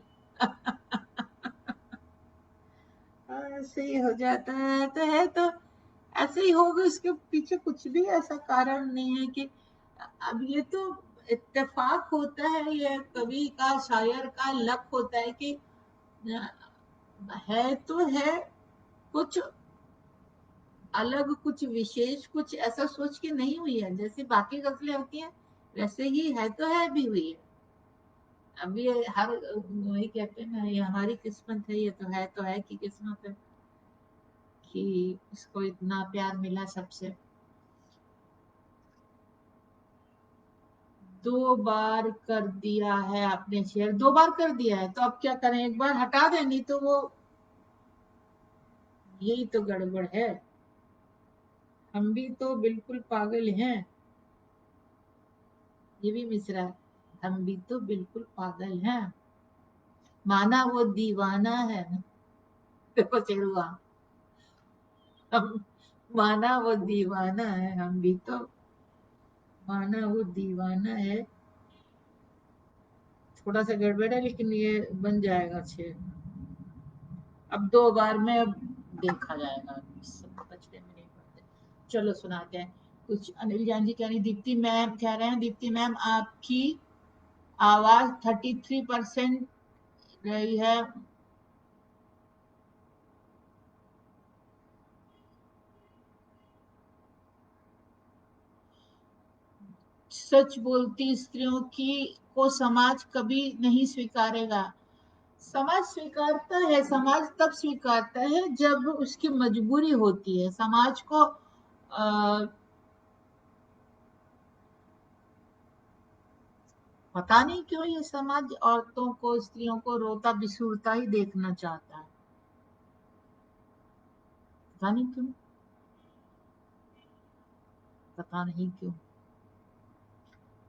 ऐसे ही हो जाता है तो ऐसे ही होगा, इसके पीछे कुछ भी ऐसा कारण नहीं है कि, अब ये तो इत्तेफाक होता है, ये कवि का, शायर का लक होता है कि है तो है कुछ अलग, कुछ विशेष, कुछ ऐसा सोच के नहीं हुई है, जैसे बाकी गजलें होती हैं वैसे ही है तो है भी हुई है। अभी ये हर वही कहते हैं ना, ये हमारी किस्मत है, ये तो है कि किस्मत है कि इसको इतना प्यार मिला सबसे। 2 बार कर दिया है आपने शेयर, 2 बार कर दिया है तो अब क्या करें, एक बार हटा दें, नहीं तो वो, यही तो गड़बड़ है। हम भी तो बिल्कुल पागल हैं, ये भी मिश्रा है। हम भी तो बिल्कुल पागल हैं, माना वो दीवाना है। देखो शेरुआ, हम माना वो दीवाना है, हम भी तो माना वो दीवाना है। थोड़ा सा गड़बड़ है लेकिन ये बन जाएगा छे। अब 2 बार में अब देखा जाएगा, सब बचने में नहीं पड़ते। चलो सुनाते हैं कुछ। अनिल जान जी कह रही, दीप्ति मैम कह रहे हैं, दीप्ति मैम आपकी आवाज 33% रही है। सच बोलती स्त्रियों की को समाज कभी नहीं स्वीकारेगा। समाज स्वीकारता है, समाज तब स्वीकारता है जब उसकी मजबूरी होती है। समाज को पता नहीं क्यों ये समाज औरतों को, स्त्रियों को रोता बिसूरता ही देखना चाहता है, पता नहीं क्यों, पता नहीं क्यों,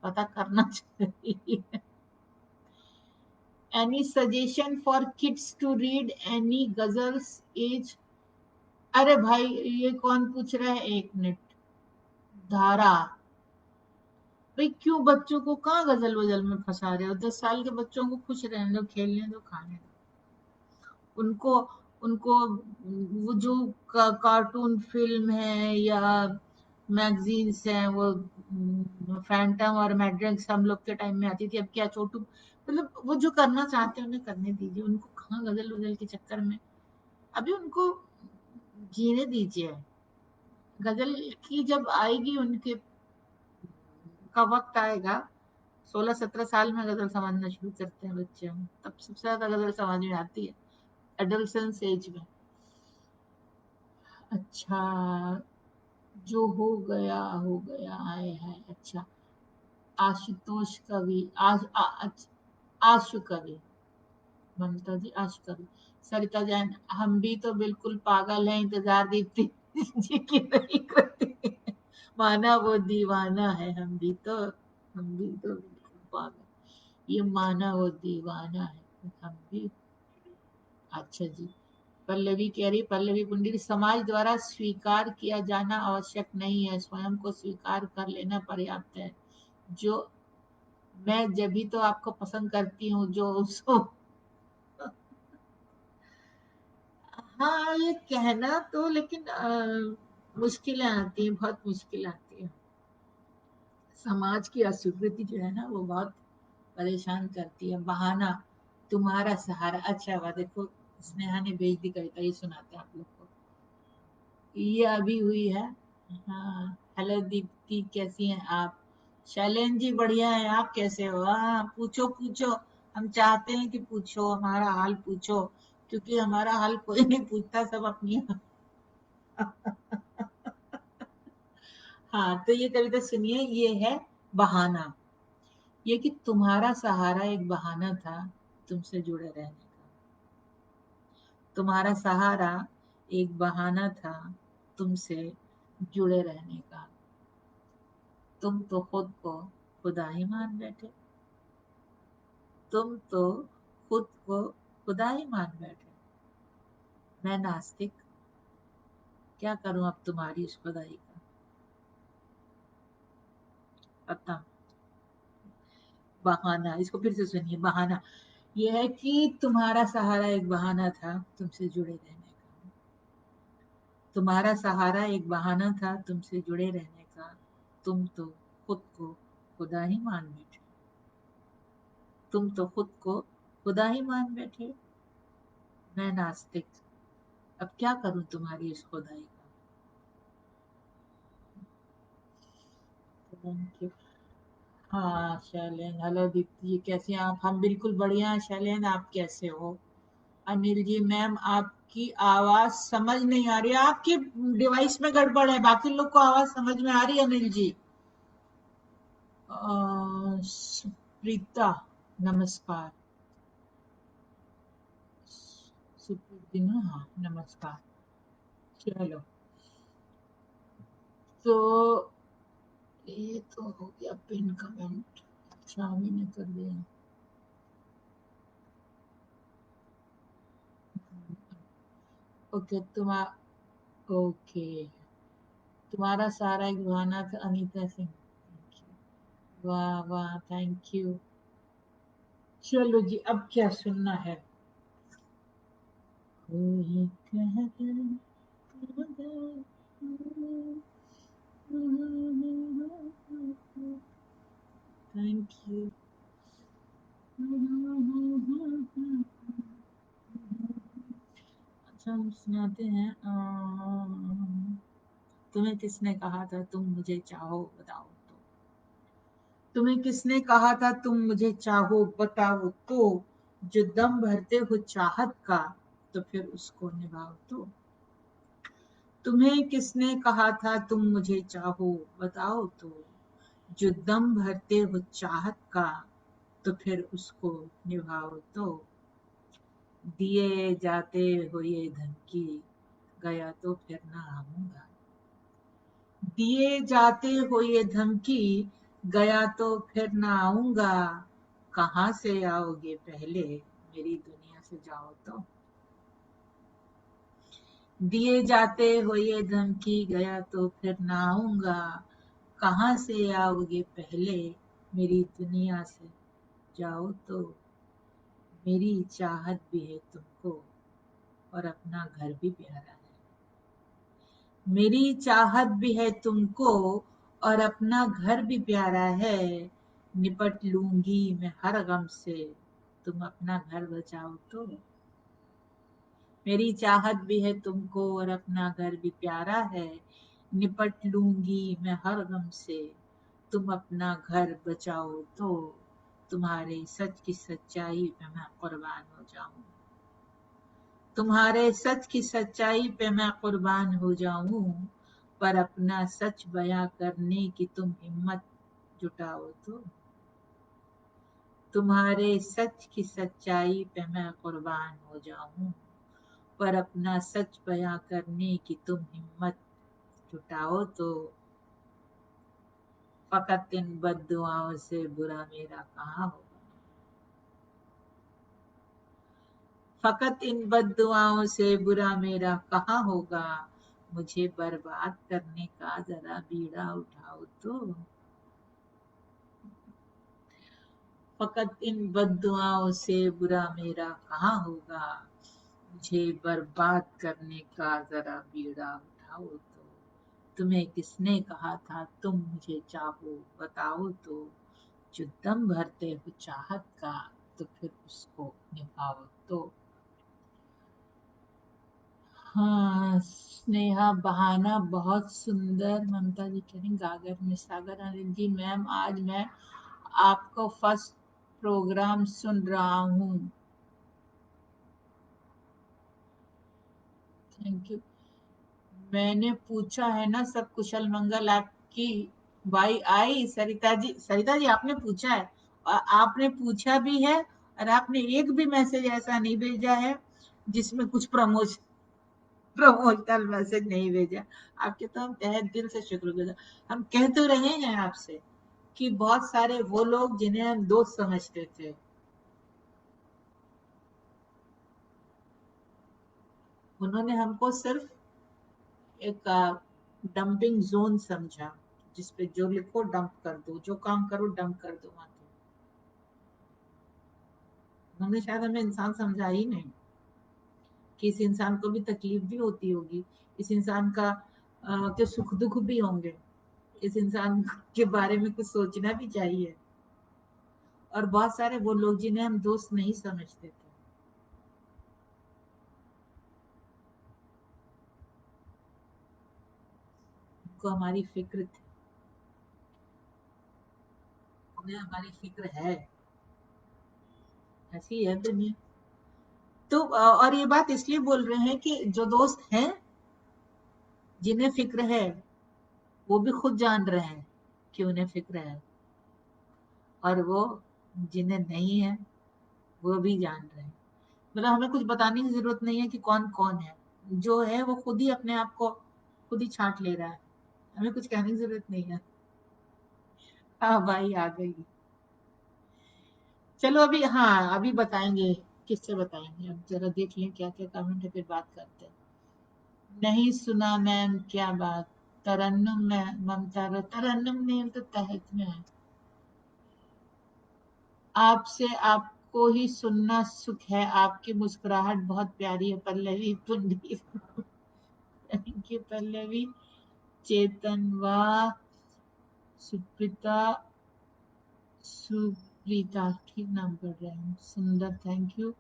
पता करना चाहिए। Any suggestion for kids to read any ghazals age. अरे भाई ये कौन पूछ रहा है, एक मिनट। धारा, भाई क्यों बच्चों को कहाँ गजल वजल में फंसा रहे हो? 10 साल के बच्चों को खुश रहने दो, खेलने दो, खाने दो उनको। उनको वो जो कार्टून फिल्म है या मैगजीन्स हैं, वो फैंटम और मैड्रिक्स हम लोग के टाइम में आती थी, अब क्या छोटू, मतलब वो जो करना चाहते हैं उन्हें करने दीजिए, उनको कहाँ गजल वजल के चक्कर में, अभी उनको जीने दीजिए। गजल की जब आएगी उनके का वक्त आएगा, 16-17 साल में गजल समझना शुरू करते हैं बच्चे, हम तब सबसे ज्यादा गजल समझ में आती है, एडोलसेंस एज में। अच्छा, जो हो गया है। अच्छा, आशुतोष कवि, आशु कवि, ममता जी आशु कवि। सरिता जैन, हम भी तो बिल्कुल पागल हैं, इंतजार दीप्ति जी की नहीं करती, माना वो दीवाना है। हम भी तो बिल्कुल पागल, ये माना वो दीवाना है, हम भी। अच्छा जी। पल्लवी कह रही, पल्लवी पुंडरी, समाज द्वारा स्वीकार किया जाना आवश्यक नहीं है, स्वयं को स्वीकार कर लेना पर्याप्त है। जो मैं जब भी तो आपको पसंद करती हूँ, जो उसको, हाँ ये कहना तो, लेकिन मुश्किलें आती हैं, बहुत मुश्किल आती है। समाज की अस्वीकृति जो है ना, वो बहुत परेशान करती है। बहाना, तुम्हारा सहारा। अच्छा हुआ, देखो स्नेहा ने भेज दी कविता, ये सुनाते हैं आप लोग को। ये अभी हुई है। हाँ, हेलो दीप्ति कैसी हैं आप? शैलेंद्र जी बढ़िया है, आप कैसे हो? हाँ पूछो पूछो, हम चाहते हैं कि पूछो, हमारा हाल पूछो, क्योंकि हमारा हाल कोई नहीं पूछता, सब अपनी। हाँ तो ये कविता सुनिए, ये है बहाना। ये कि तुम्हारा सहारा एक बहाना था तुमसे जुड़े रहने का। तुम्हारा सहारा एक बहाना था तुमसे जुड़े रहने का। तुम तो खुद को खुदा ही मान बैठे। तुम तो खुद को खुदा ही मान बैठे। मैं नास्तिक, क्या करूं अब तुम्हारी इस खुदाई का। पता, बहाना, इसको फिर से सुनिए। बहाना यह है कि तुम्हारा सहारा एक बहाना था तुमसे जुड़े रहने का। तुम्हारा सहारा एक बहाना था तुमसे जुड़े रहने का। तुम तो खुद को खुदा ही मान बैठे। तुम तो खुद को खुदा ही मान बैठे। मैं नास्तिक, अब क्या करूं तुम्हारी इस खुदाई का। Thank you. हाँ शैलेन, हेलो दीप्ति जी, कैसी हैं आप? हम बिल्कुल बढ़िया हैं शैलेन, आप कैसे हो? अनिल जी, मैम आपकी आवाज समझ नहीं आ रही है, आपकी डिवाइस में गड़बड़ है, बाकी लोग को आवाज समझ में आ रही है अनिल जी। सुप्रीता, नमस्कार। सुप्रीति ना, हाँ नमस्कार। चलो, तो ये तो हो गया पिन कमेंट। अच्छा, अभी ने कर दिया। ओके ओके, तुम्हारा सारा एक बहाना था अनीता सिंह। वाह वाह, थैंक यू। चलो जी, अब क्या सुनना है? कोई कहता थैंक यू। अच्छा, हम सुनाते हैं। तुम्हें किसने कहा था तुम मुझे चाहो, बताओ तो। तुम्हें किसने कहा था तुम मुझे चाहो, बताओ तो। जो दम भरते हो चाहत का, तो फिर उसको निभाओ तो। तुम्हें किसने कहा था तुम मुझे चाहो, बताओ तो। जो दम भरते हो चाहत का, तो फिर उसको निभाओ तो। दिए जाते हो ये धमकी, गया तो फिर ना आऊंगा। दिए जाते हो ये धमकी, गया तो फिर ना आऊंगा। कहाँ से आओगे पहले, मेरी दुनिया से जाओ तो। दिए जाते हो ये धमकी, गया तो फिर ना आऊंगा। कहाँ से आओगे पहले, मेरी दुनिया से जाओ तो। मेरी चाहत भी है तुमको, और अपना घर भी प्यारा है। मेरी चाहत भी है तुमको, और अपना घर भी प्यारा है। निपट लूंगी मैं हर गम से, तुम अपना घर बचाओ तो। मेरी चाहत भी है तुमको, और अपना घर भी प्यारा है। निपट लूंगी मैं हर गम से, तुम अपना घर बचाओ तो। तुम्हारे सच की सच्चाई पे मैं कुर्बान हो जाऊं। तुम्हारे सच की सच्चाई पे मैं कुर्बान हो जाऊं। पर अपना सच बयां करने की तुम हिम्मत जुटाओ तो। तुम्हारे सच की सच्चाई पे मैं कुर्बान हो जाऊं। पर अपना सच बयां करने की तुम हिम्मत जुटाओ तो। फकत इन बद्दुआओं से बुरा मेरा कहाँ होगा। फकत इन बद्दुआओं से बुरा मेरा कहाँ होगा। मुझे बर्बाद करने का जरा बीड़ा उठाओ तो। फकत इन बद्दुआओं से बुरा मेरा कहाँ होगा। मुझे बर्बाद करने का जरा बीड़ा उठाओ तो। तुम्हें किसने कहा था तुम मुझे चाहो, बताओ तो। जो दम भरते हो चाहत का, तो फिर उसको निभाओ तो। हाँ स्नेहा बहाना बहुत सुंदर। ममता जी कह रही गागर में सागर। अनिल जी, मैम आज मैं आपको फर्स्ट प्रोग्राम सुन रहा हूँ। Thank you. मैंने पूछा है ना सब कुशल मंगल, आपकी बाई आई। सरिता जी आपने पूछा है, और आपने पूछा भी है, और आपने एक भी मैसेज ऐसा नहीं भेजा है जिसमें कुछ प्रमोशनल मैसेज नहीं भेजा। आपके तो हम तहे दिल से शुक्रगुजार। हम कह तो रहे हैं आपसे कि बहुत सारे वो लोग जिन्हें हम दोस्त समझते थे, उन्होंने हमको सिर्फ एक डंपिंग जोन समझा, जिसपे जो लिखो डंप कर दो, जो काम करो डंप कर दो वहां पे। उन्होंने शायद हमें इंसान समझा ही नहीं कि इस इंसान को भी तकलीफ भी होती होगी, इस इंसान का के सुख दुख भी होंगे, इस इंसान के बारे में कुछ सोचना भी चाहिए। और बहुत सारे वो लोग जिन्हें हम दोस्त नहीं समझते थे, उनको हमारी फिक्र थी। उन्हें हमारी फिक्र है। ऐसी है दुनिया। तो और ये बात इसलिए बोल रहे हैं कि जो दोस्त हैं जिन्हें फिक्र है वो भी खुद जान रहे हैं कि उन्हें फिक्र है, और वो जिन्हें नहीं है वो भी जान रहे हैं। मतलब हमें कुछ बताने की जरूरत नहीं है कि कौन कौन है, जो है वो खुद ही अपने आप को खुद ही छांट ले रहा है, हमें कुछ कहने की जरूरत नहीं है। हाँ भाई आ गई। चलो अभी, हाँ अभी बताएंगे, किससे बताएंगे, अब जरा देख लें क्या क्या कमेंट है फिर बात करते हैं। नहीं सुना मैम, क्या बात? तरन्नुम में ममता तरन्नुम में तो तहत में है। आपसे आपको ही सुनना सुख है, आपकी मुस्कुराहट बहुत प्यारी है। Pallavi Pundi thank you Pallavi. चेतन वाह, सुप्रीता, सुप्रीता ठीक नाम पढ़ रहे हैं, सुंदर thank you.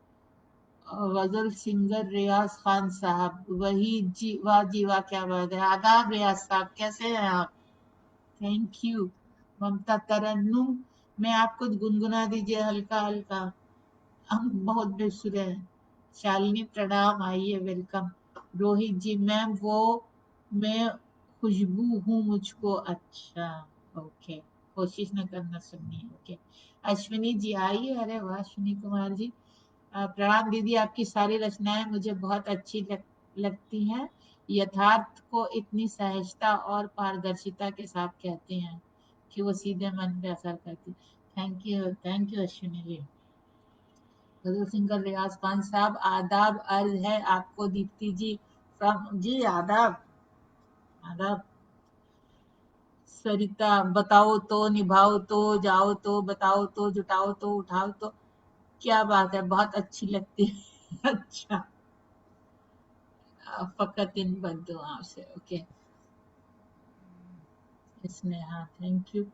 Ghazal singer Riyaz Khan साहब, वही जीवा जीवा, क्या बात है। आदाब रियाज साहब, कैसे हैं आप? Thank you. ममता तरन्नुम में आप कुछ गुनगुना दीजिए हल्का हल्का, हम बहुत बेसुरे हैं। शालिनी प्रणाम, आइए वेलकम। रोहित जी मैम वो मैं खुशबू हूँ मुझको, अच्छा ओके, कोशिश न करना सुननी, ओके। अश्विनी जी आइए, अरे वाह अश्विनी कुमार जी। प्रणाम दीदी, आपकी सारी रचनाएं मुझे बहुत अच्छी लगती हैं। यथार्थ को इतनी सहजता और पारदर्शिता के साथ कहते हैं कि वो सीधे मन पे असर करती। Thank you Ashwini ji. गजल सिंगर रियाज खान साहब, आदाब अर्ज है आपको दीप्ति जी फ्रॉम, जी आदाब आदाब। सरिता, बताओ तो निभाओ तो जाओ तो बताओ तो जुटाओ तो उठाओ तो, क्या बात है, बहुत अच्छी लगती है अच्छा, फकत इन बद्दुआओं से, ओके। इसने हाँ थैंक यू।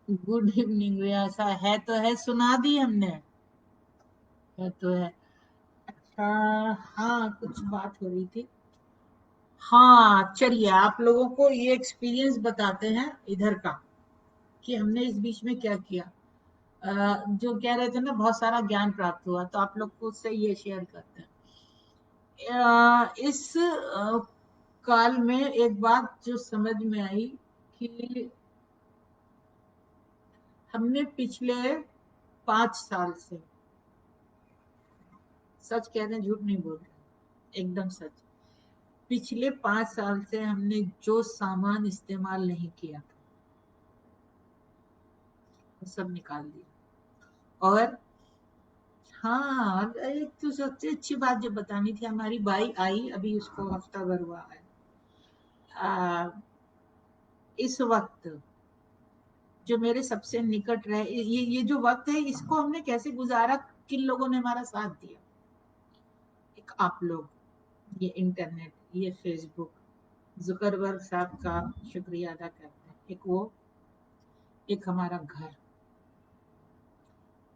गुड इवनिंग रियासा, है तो है, सुना दी हमने, है तो है। अच्छा, हाँ कुछ बात हो रही थी। हाँ चलिए आप लोगों को ये एक्सपीरियंस बताते हैं इधर का, कि हमने इस बीच में क्या किया। जो कह रहे थे ना बहुत सारा ज्ञान प्राप्त हुआ, तो आप लोग को उससे ये शेयर करते हैं। इस काल में एक बात जो समझ में आई कि हमने पिछले 5 साल से, सच कह रहे हैं झूठ नहीं बोल रहे, एकदम सच, पिछले 5 साल से हमने जो सामान इस्तेमाल नहीं किया था वो सब निकाल दिया। और हाँ, और एक तो सबसे अच्छी बात जो बतानी थी, हमारी बाई आई, अभी उसको हफ्ता भर हुआ है। आ, इस वक्त जो मेरे सबसे निकट रहे, ये जो वक्त है इसको हमने कैसे गुजारा, किन लोगों ने हमारा साथ दिया। एक आप लोग, ये इंटरनेट, ये फेसबुक, जुकरबर्ग साहब का शुक्रिया अदा करते हैं। एक वो, एक हमारा घर,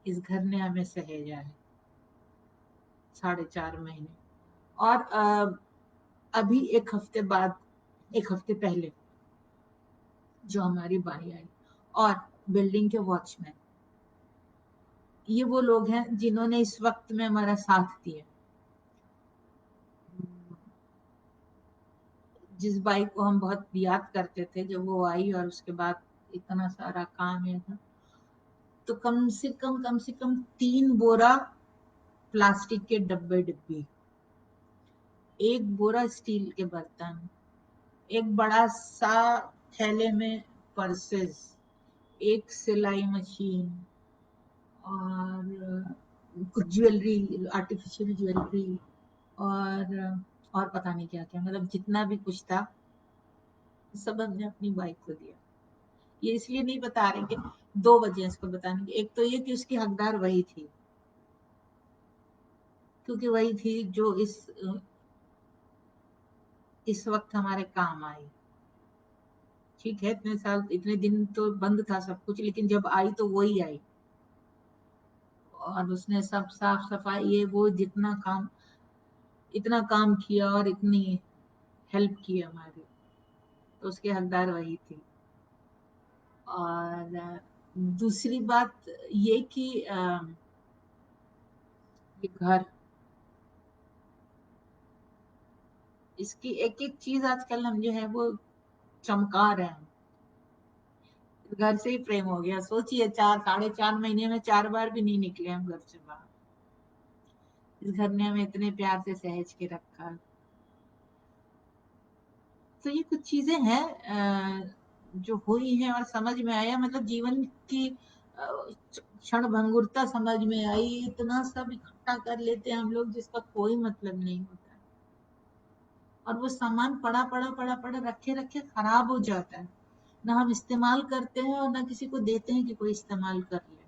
इस घर ने हमें सहेजा है 4.5 महीने। और अभी एक हफ्ते बाद, एक हफ्ते पहले जो हमारी बाई आई, और बिल्डिंग के वॉचमैन, ये वो लोग हैं जिन्होंने इस वक्त में हमारा साथ दिया। जिस बाई को हम बहुत याद करते थे जब वो आई, और उसके बाद इतना सारा काम है था, तो कम से कम 3 बोरा प्लास्टिक के डब्बे डिब्बी, 1 बोरा स्टील के बर्तन, एक बड़ा सा थैले में पर्सेस, एक सिलाई मशीन, और कुछ ज्वेलरी, आर्टिफिशियल ज्वेलरी, और पता नहीं क्या क्या, मतलब जितना भी कुछ था सब हमने अपनी बाइक को दिया। ये इसलिए नहीं बता रहे कि 2 वजह इसको बताने की, एक तो ये कि उसकी हकदार वही थी, क्योंकि वही थी जो इस वक्त हमारे काम आई। ठीक है, इतने साल इतने दिन तो बंद था सब कुछ, लेकिन जब आई तो वही आई, और उसने सब साफ सफाई ये वो जितना काम, इतना काम किया और इतनी हेल्प की हमारी, तो उसके हकदार वही थी। और दूसरी बात ये कि ये घर, इसकी एक एक चीज आजकल हम जो है वो चमका रहे हैं। घर से ही प्रेम हो गया। सोचिए 4 साढ़े 4 महीने में 4 बार भी नहीं निकले हम घर से बाहर। इस घर ने हमें इतने प्यार से सहेज के रखा। तो ये कुछ चीजें हैं जो हुई हैं और समझ में आया, मतलब जीवन की क्षण भंगुरता समझ में आई। इतना सब इकट्ठा कर लेते हैं हम लोग जिसका कोई मतलब नहीं होता है। और वो सामान पड़ा पड़ा पड़ा पड़ा रखे रखे खराब हो जाता है। ना हम इस्तेमाल करते हैं और ना किसी को देते हैं कि कोई इस्तेमाल कर ले।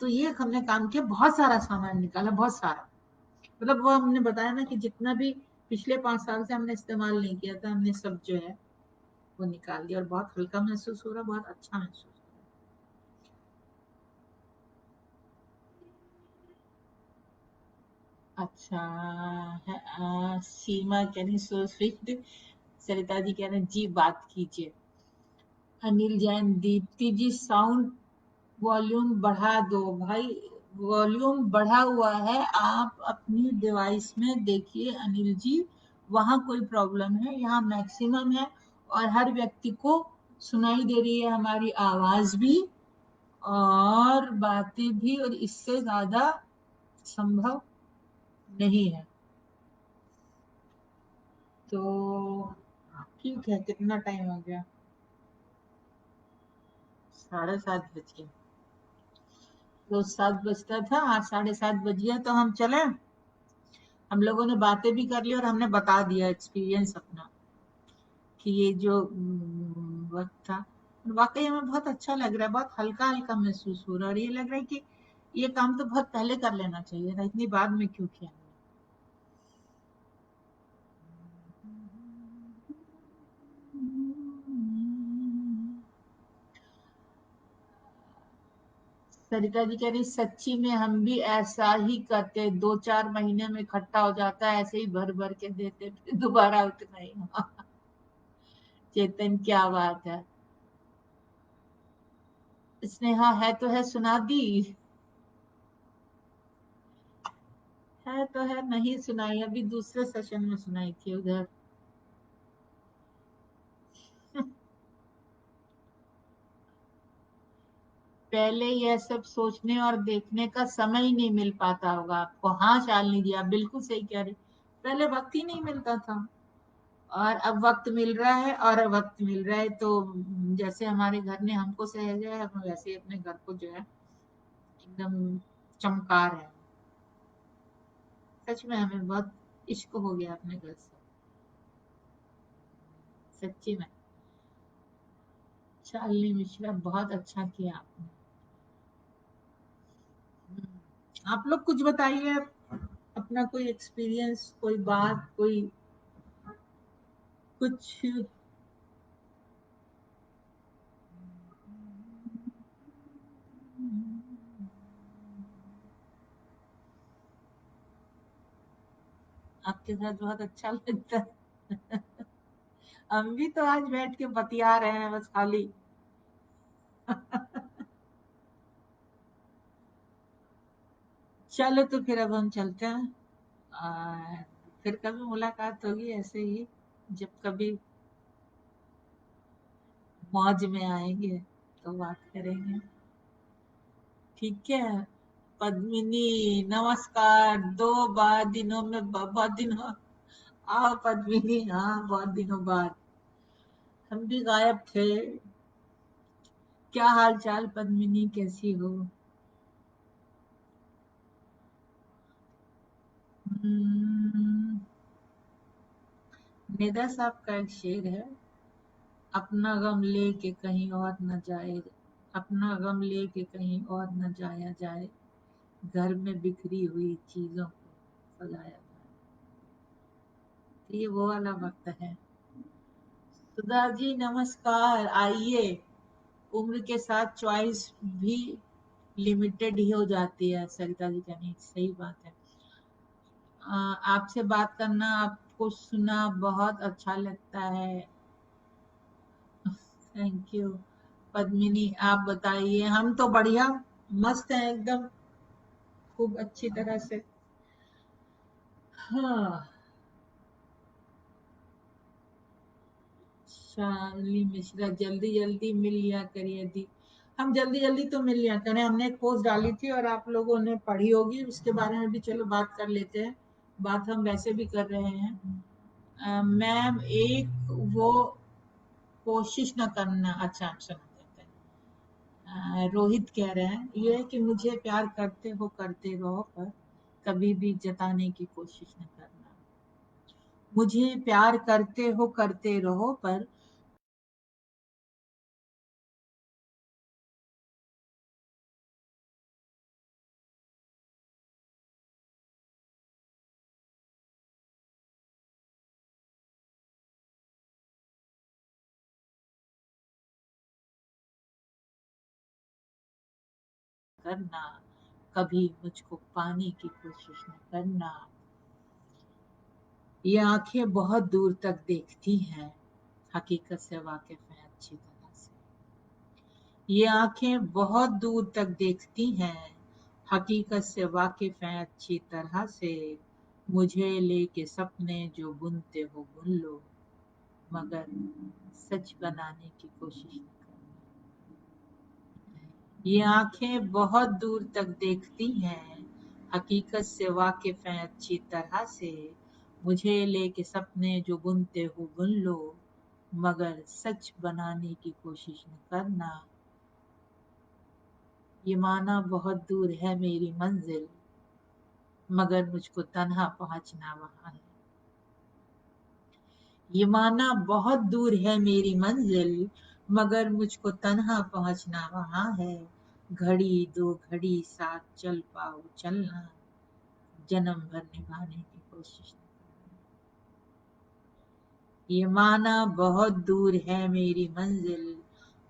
तो ये हमने काम किया, बहुत सारा सामान निकाला, बहुत सारा। मतलब वो हमने बताया ना कि जितना भी पिछले 5 साल से हमने इस्तेमाल नहीं किया था, हमने सब जो है वो निकाल दिया। और बहुत हल्का महसूस हो रहा, बहुत अच्छा महसूस हो रहा। अच्छा है। सीमा कह रही सो स्वीट। सरिता जी कह रहे हैं जी बात कीजिए। अनिल जैन, दीप्ति जी साउंड वॉल्यूम बढ़ा दो भाई। वॉल्यूम बढ़ा हुआ है, आप अपनी डिवाइस में देखिए अनिल जी, वहां कोई प्रॉब्लम है? यहाँ मैक्सिमम है और हर व्यक्ति को सुनाई दे रही है हमारी आवाज भी और बातें भी, और इससे ज्यादा संभव नहीं है। तो ठीक है, कितना टाइम हो गया? 7:30 बज गए। रोज 7 बजता था, आज 7:30 बज गया। तो हम चले, हम लोगों ने बातें भी कर ली और हमने बता दिया एक्सपीरियंस अपना कि ये जो वक्त था, वाकई हमें बहुत अच्छा लग रहा है, बहुत हल्का हल्का महसूस हो रहा है। और ये लग रहा है कि ये काम तो बहुत पहले कर लेना चाहिए था, इतनी बाद में क्यों किया। सरिता जी कह रही सच्ची में हम भी ऐसा ही करते, 2 4 महीने में इकट्ठा हो जाता है, ऐसे ही भर भर के देते फिर दोबारा उतना ही। चेतन क्या बात है। स्नेहा है तो है सुना दी, है तो है, नहीं सुनाई, अभी दूसरे सेशन में सुनाई थी उधर। पहले यह सब सोचने और देखने का समय ही नहीं मिल पाता होगा आपको। हाँ शालिनी जी, आप बिल्कुल सही कह रहे, पहले वक्त ही नहीं मिलता था और अब वक्त मिल रहा है। और वक्त मिल रहा है तो जैसे हमारे घर ने हमको सहेजा है, हम वैसे ही अपने घर को जो है एकदम चमका रहे हैं। सच में हमें बहुत इश्क हो गया अपने घर से, सच्ची में। शालिनी मिश्रा, बहुत अच्छा किया आपने। आप लोग कुछ बताइए, अपना कोई एक्सपीरियंस, कोई बात, कोई कुछ। आपके साथ बहुत अच्छा लगता है। हम भी तो आज बैठ के बतिया रहे हैं बस खाली। चलो तो फिर अब हम चलते हैं। आ, फिर कभी मुलाकात होगी ऐसे ही, जब कभी मौज में आएंगे तो बात करेंगे। ठीक है। पद्मिनी, नमस्कार। बार दिनों में बहुत दिनों, आओ पद्मिनी, हाँ बहुत दिनों बाद। हम भी गायब थे। क्या हाल चाल पद्मिनी, कैसी हो? हम्म, निदा साहब का एक शेर है, अपना गम लेके कहीं और न जाए, अपना गम लेके कहीं और न जाया जाए, घर में बिखरी हुई चीजों को सजाया जाए। तो ये वो वाला वक्त है। सुधा जी नमस्कार, आइए। उम्र के साथ चॉइस भी लिमिटेड ही हो जाती है, सरिता जी कहनी सही बात है। आपसे बात करना, आपको सुना बहुत अच्छा लगता है। Thank you. पद्मिनी आप बताइए। हम तो बढ़िया मस्त है एकदम, खूब अच्छी तरह से। हाँ। शालिनी मिश्रा, जल्दी जल्दी मिल लिया करिए दी। हम जल्दी जल्दी तो मिल लिया करें। हमने एक पोस्ट डाली थी और आप लोगों ने पढ़ी होगी, उसके बारे में भी चलो बात कर लेते हैं। बात हम वैसे भी कर रहे हैं। मैम एक वो कोशिश न करना। अच्छा हम सुना देते हैं। रोहित कह रहे हैं ये है कि मुझे प्यार करते रहो पर कभी भी जताने की कोशिश न करना। मुझे प्यार करते रहो पर करना, कभी मुझको पाने की कोशिश न करना। ये आंखें बहुत दूर तक देखती हैं, हकीकत से वाकिफ हैं अच्छी तरह से। ये आंखें बहुत दूर तक देखती हैं, हकीकत से वाकिफ हैं अच्छी तरह से। मुझे लेके सपने जो बुनते हो बुन लो, मगर सच बनाने की कोशिश न करना। ये आंखें बहुत दूर तक देखती हैं, हकीकत से वाकिफ हैं अच्छी तरह से। मुझे लेके सपने जो बुनते हो बुन लो, मगर सच बनाने की कोशिश न करना। ये माना बहुत दूर है मेरी मंजिल, मगर मुझको तन्हा पहुंचना वहां है। ये माना बहुत दूर है मेरी मंजिल, मगर मुझको तन्हा पहुंचना वहां है। घड़ी दो घड़ी साथ चल पाओ चलना, जन्म भर निभाने की कोशिश न करना। ये माना बहुत दूर है मेरी मंजिल,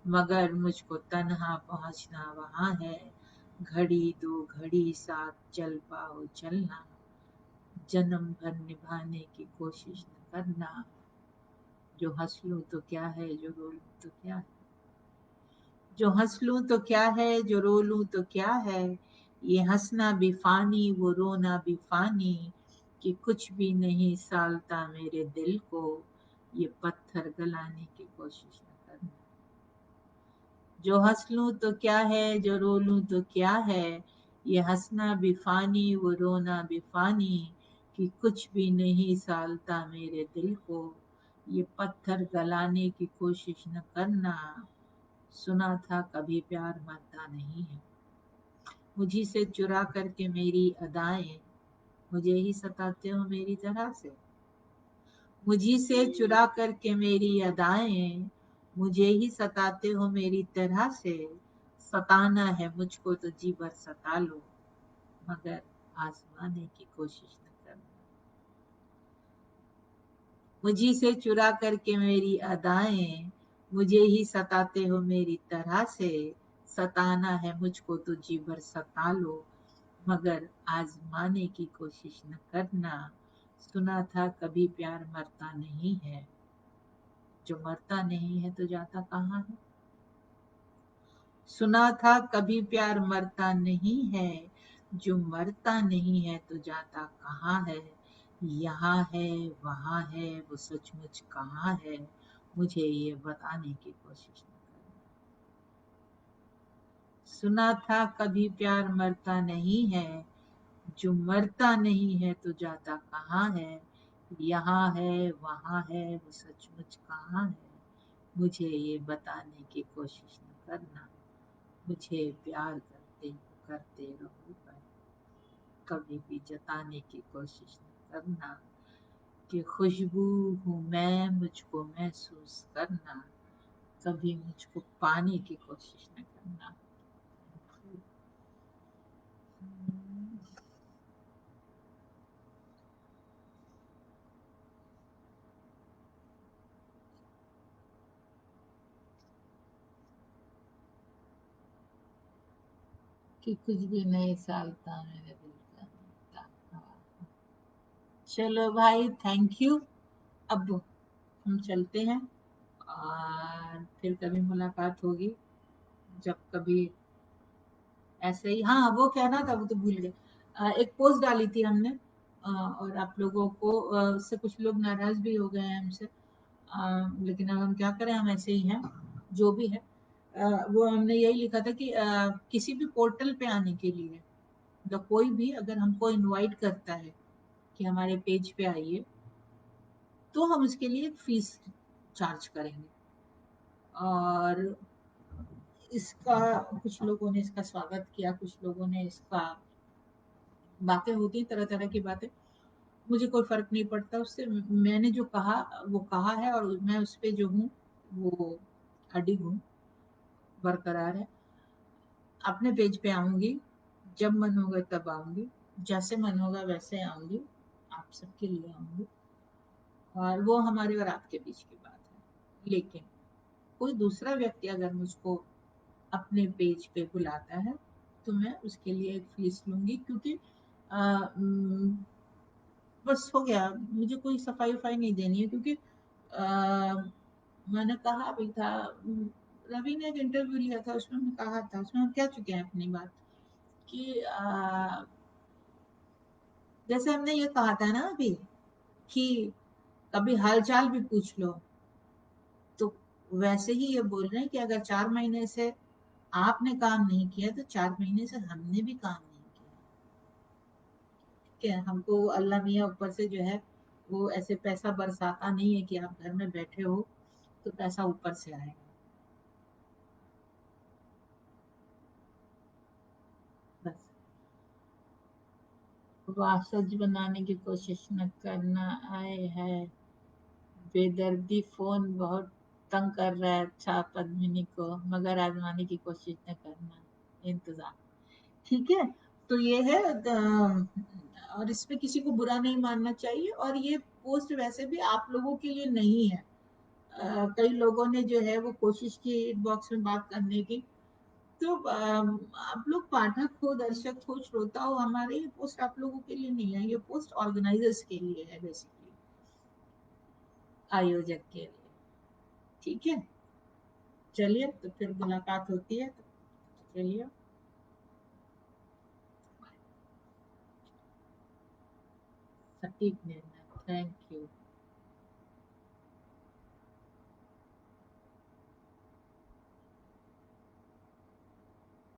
मगर मुझको तन्हा पहुंचना वहां है। घड़ी दो घड़ी साथ चल पाओ चलना, जन्म भर निभाने की कोशिश न करना। जो हंस लूं तो क्या है, जो रो लूं तो क्या है। जो हंस लूं तो क्या है, जो रो लूं तो क्या है। ये हंसना भी फानी वो रोना भी फानी, कि कुछ भी नहीं सालता मेरे दिल को। ये पत्थर गलाने की कोशिश न करना। जो हंस लूं तो क्या है, जो रो लूं तो क्या है। ये हंसना भी फानी वो रोना भी फानी, कि कुछ भी नहीं सालता मेरे दिल को। ये पत्थर गलाने की कोशिश न करना। सुना था कभी प्यार मरता नहीं है, मुझी से चुरा करके मेरी अदाएं मुझे ही सताते हो मेरी तरह से। मुझी से चुरा करके मेरी अदाएं मुझे ही सताते हो मेरी तरह से। सताना है मुझको तो जी भर सता लो, मगर आजमाने की कोशिश न करना। मुझी से चुरा करके मेरी अदाएं मुझे ही सताते हो मेरी तरह से। सताना है मुझको तो जी भर सता लो, मगर आजमाने की कोशिश न करना। सुना था कभी प्यार मरता नहीं है, जो मरता नहीं है तो जाता कहाँ है। सुना था कभी प्यार मरता नहीं है, जो मरता नहीं है तो जाता कहाँ है। यहाँ है वहाँ है वो सचमुच कहाँ है, मुझे ये बताने की कोशिश न करना। सुना था कभी प्यार मरता नहीं है, जो मरता नहीं है तो जाता कहाँ है। यहाँ है वहाँ है वो सचमुच कहाँ है, मुझे ये बताने की कोशिश न करना। मुझे प्यार करते रहो पर कभी भी जताने की कोशिश न करना। कि खुशबू हूँ मैं मुझको महसूस करना, कभी मुझको पाने की कोशिश न करना। कि कुछ भी नहीं सालता मेरे दिल का नाता। चलो भाई थैंक यू। अब हम चलते हैं और फिर कभी मुलाकात होगी, जब कभी ऐसे ही। हाँ, वो कहना था, वो तो भूल गए। एक पोस्ट डाली थी हमने, और आप लोगों को उससे कुछ लोग नाराज भी हो गए हैं हमसे। लेकिन अब हम क्या करें, हम ऐसे ही हैं, जो भी है। वो हमने यही लिखा था कि किसी भी पोर्टल पे आने के लिए, मतलब कोई भी अगर हमको इनवाइट करता है कि हमारे पेज पे आइए, तो हम उसके लिए एक फीस चार्ज करेंगे। और इसका कुछ लोगों ने इसका स्वागत किया, कुछ लोगों ने इसका, बातें होती हैं तरह तरह की बातें, मुझे कोई फर्क नहीं पड़ता उससे। मैंने जो कहा वो कहा है, और मैं उस पे जो हूँ वो अडिग हूँ, बरकरार है। अपने पेज पे आऊंगी, जब मन होगा तब आऊंगी, जैसे मन होगा वैसे आऊंगी, आप सबके लिए आऊंगी। और वो हमारे और आपके बीच की बात है। लेकिन कोई दूसरा व्यक्ति अगर मुझको अपने पेज पे बुलाता है, तो मैं उसके लिए एक फीस लूंगी, क्योंकि आ, बस हो गया, मुझे कोई सफाई वफाई नहीं देनी है। क्योंकि मैंने कहा भी था, रवि ने एक इंटरव्यू लिया था, उसमें मैं कहा था, उसमें हम कह चुके हैं अपनी बात कि जैसे हमने ये कहा था ना अभी, कि कभी हालचाल भी पूछ लो, तो वैसे ही ये बोल रहे हैं कि अगर 4 महीने से आपने काम नहीं किया, तो 4 महीने से हमने भी काम नहीं किया। ठीक है, हमको अल्लाह मियाँ ऊपर से जो है वो ऐसे पैसा बरसाता नहीं है कि आप घर में बैठे हो तो पैसा ऊपर से आएगा। बस, वाह, सच बनाने की कोशिश न करना। आए है बेदर्दी, फोन बहुत तंग कर रहा है, अच्छा पद्मिनी को, मगर आजमाने की कोशिश न करना, इंतजार। ठीक है, तो ये है और इसमें किसी को बुरा नहीं मानना चाहिए। और ये पोस्ट वैसे भी आप लोगों के लिए नहीं है। कई लोगों ने जो है वो कोशिश की इनबॉक्स में बात करने की, तो आप लोग पाठक हो, दर्शक हो, श्रोता हो, हमारे ये पोस्ट आप लोगों के लिए नहीं है, ये पोस्ट ऑर्गेनाइजर्स के लिए है, बेसिकली आयोजक के लिए। ठीक है, चलिए, तो फिर मुलाकात होती है, चलिए, सटीक निर्णय, थैंक यू।